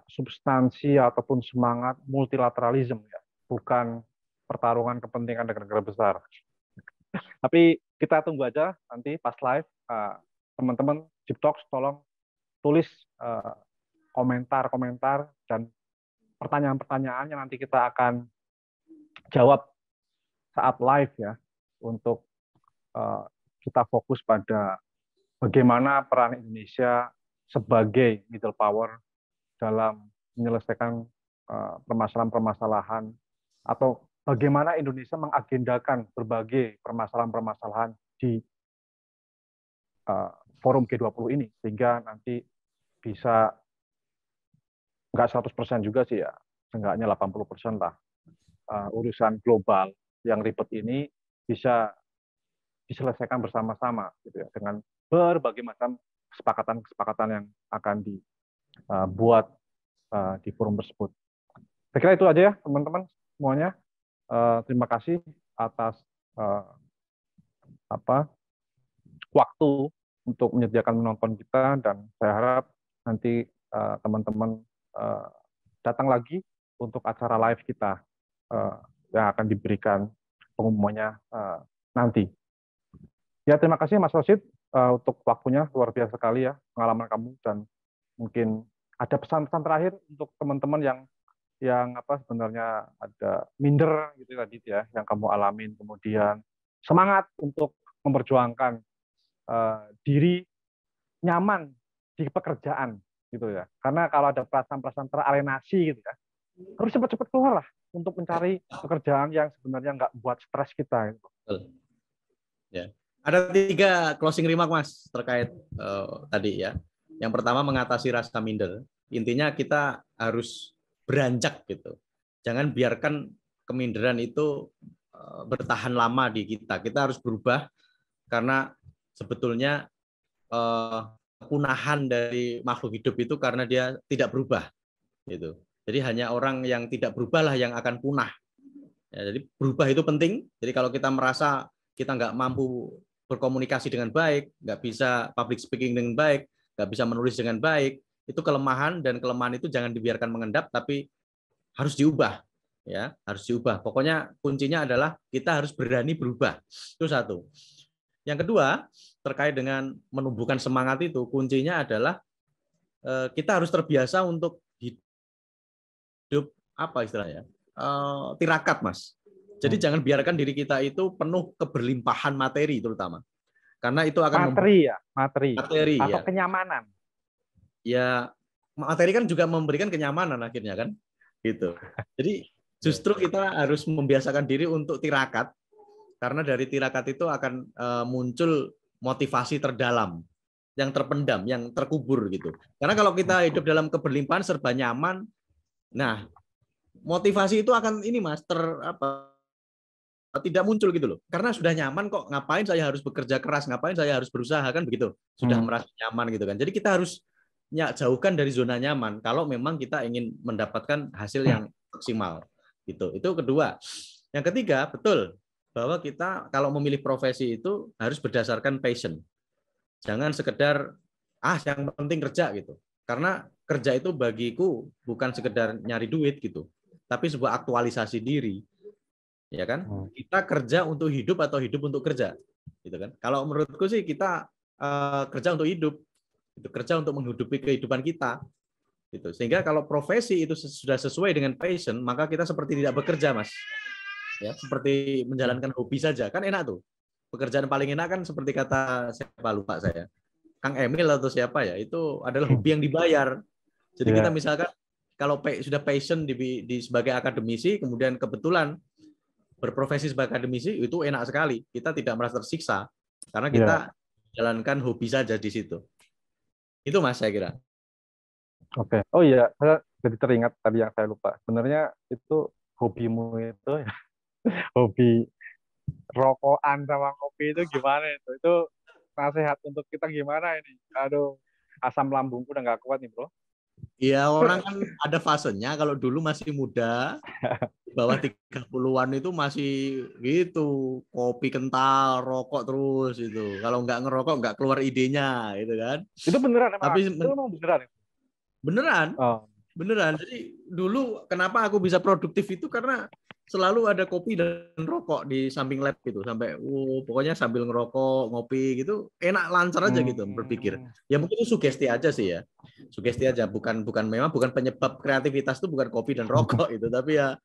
substansi ataupun semangat multilateralisme ya, bukan pertarungan kepentingan negara-negara besar. Tapi kita tunggu aja nanti pas live teman-teman Chip Talks tolong tulis komentar-komentar dan pertanyaan-pertanyaan yang nanti kita akan jawab saat live ya untuk kita fokus pada bagaimana peran Indonesia sebagai middle power dalam menyelesaikan permasalahan-permasalahan atau bagaimana Indonesia mengagendakan berbagai permasalahan-permasalahan di forum G20 ini sehingga nanti bisa nggak 100% juga sih ya, seenggaknya 80% lah urusan global yang ribet ini bisa diselesaikan bersama-sama gitu ya dengan berbagai macam kesepakatan-kesepakatan yang akan dibuat di forum tersebut. Saya kira itu aja ya teman-teman semuanya. Terima kasih atas waktu untuk menyediakan menonton kita dan saya harap nanti teman-teman datang lagi untuk acara live kita yang akan diberikan pengumumannya nanti. Ya, terima kasih Mas Rosid untuk waktunya, luar biasa sekali ya pengalaman kamu dan mungkin ada pesan-pesan terakhir untuk teman-teman yang sebenarnya ada minder gitu tadi ya yang kamu alamin, kemudian semangat untuk memperjuangkan diri nyaman di pekerjaan gitu ya. Karena kalau ada perasaan-perasaan teralienasi gitu ya, harus cepat-cepat keluar lah untuk mencari pekerjaan yang sebenarnya nggak buat stres kita gitu. Ya. Ada 3 closing remark Mas terkait tadi ya. Yang pertama mengatasi rasa minder. Intinya kita harus beranjak gitu. Jangan biarkan keminderan itu bertahan lama di kita. Kita harus berubah karena sebetulnya kepunahan dari makhluk hidup itu karena dia tidak berubah gitu. Jadi hanya orang yang tidak berubahlah yang akan punah. Ya, jadi berubah itu penting. Jadi kalau kita merasa kita nggak mampu berkomunikasi dengan baik, nggak bisa public speaking dengan baik, nggak bisa menulis dengan baik, itu kelemahan dan kelemahan itu jangan dibiarkan mengendap, tapi harus diubah. Ya, harus diubah. Pokoknya kuncinya adalah kita harus berani berubah. Itu satu. Yang kedua, terkait dengan menumbuhkan semangat itu, kuncinya adalah kita harus terbiasa untuk hidup apa istilahnya? Tirakat, Mas. Jadi jangan biarkan diri kita itu penuh keberlimpahan materi terutama. Karena itu akan Materi ya, materi. materi Atau ya. kenyamanan. Ya, materi kan juga memberikan kenyamanan akhirnya kan. Gitu. Jadi justru kita harus membiasakan diri untuk tirakat, karena dari tirakat itu akan muncul motivasi terdalam yang terpendam, yang terkubur gitu. Karena kalau kita hidup dalam keberlimpahan serba nyaman, nah motivasi itu akan ini Mas tidak muncul gitu loh. Karena sudah nyaman kok, ngapain saya harus bekerja keras, ngapain saya harus berusaha kan begitu. Sudah merasa nyaman gitu kan. Jadi kita harus jauhkan dari zona nyaman kalau memang kita ingin mendapatkan hasil yang maksimal gitu. Itu kedua. Yang ketiga, betul bahwa kita kalau memilih profesi itu harus berdasarkan passion. Jangan sekedar yang penting kerja gitu. Karena kerja itu bagiku bukan sekedar nyari duit gitu, tapi sebuah aktualisasi diri. Ya kan? Kita kerja untuk hidup atau hidup untuk kerja. Gitu kan? Kalau menurutku sih kita kerja untuk hidup. Itu kerja untuk menghidupi kehidupan kita. Gitu. Sehingga kalau profesi itu sudah sesuai dengan passion, maka kita seperti tidak bekerja, Mas. Ya, seperti menjalankan hobi saja. Kan enak tuh. Pekerjaan paling enak kan seperti kata siapa lupa saya. Kang Emil atau siapa ya, itu adalah hobi yang dibayar. Jadi kita misalkan kalau sudah passion di sebagai akademisi, kemudian kebetulan berprofesi sebagai akademisi, itu enak sekali. Kita tidak merasa tersiksa karena kita jalankan hobi saja di situ. Itu Mas saya kira. Oke. Oh iya, saya jadi teringat tadi yang saya lupa. Sebenarnya itu hobimu itu ya, hobi rokokan sama kopi itu gimana itu? Itu nasihat untuk kita gimana ini? Aduh, asam lambungku udah nggak kuat nih, bro. Iya, orang kan ada fasenya. Kalau dulu masih muda, di bawah 30-an itu masih gitu, kopi kental, rokok terus itu. Kalau nggak ngerokok nggak keluar idenya, gitu kan. Itu beneran emang? Tapi Itu emang beneran? beneran, Oh. beneran. Jadi dulu kenapa aku bisa produktif itu karena selalu ada kopi dan rokok di samping lab gitu, sampai pokoknya sambil ngerokok, ngopi gitu, enak lancar aja gitu berpikir. Ya mungkin itu sugesti aja sih ya, sugesti aja, bukan memang bukan penyebab kreativitas itu bukan kopi dan rokok itu, tapi ya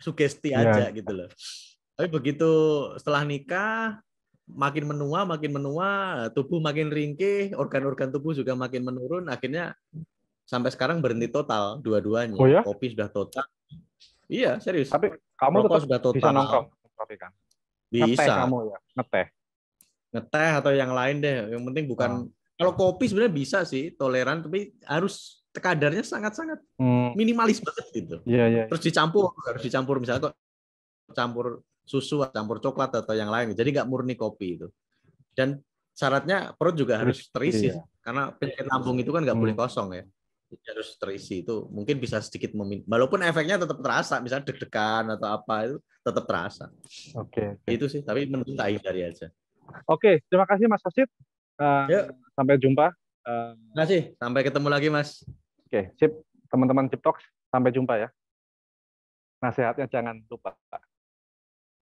sugesti aja gitu loh. Tapi begitu setelah nikah makin menua, tubuh makin ringkih, organ-organ tubuh juga makin menurun, akhirnya sampai sekarang berhenti total dua-duanya. Oh ya? Kopi sudah total. Iya, serius. Tapi kamu rokok tetap sudah total. bisa nongkrong, tapi kan? Ngeteh Bisa. kamu ya, ngeteh. Ngeteh atau yang lain deh. Yang penting bukan. Kalau kopi sebenarnya bisa sih, toleran, tapi harus kadarnya sangat-sangat minimalis banget gitu. Iya. Terus harus dicampur misalnya kok campur susu, campur coklat atau yang lain. Jadi nggak murni kopi itu. Dan syaratnya perut juga harus terisi, karena penyakit lambung itu kan nggak boleh kosong ya. Harus terisi, itu mungkin bisa sedikit walaupun efeknya tetap terasa, misalnya deg-degan atau apa itu tetap terasa. Oke. Itu sih, tapi menurut saya hindari aja. Oke, terima kasih Mas Wasid. Sampai jumpa. Terima kasih, sampai ketemu lagi Mas. Oke, sip. Teman-teman Chip Talks, sampai jumpa ya. Nasihatnya jangan lupa.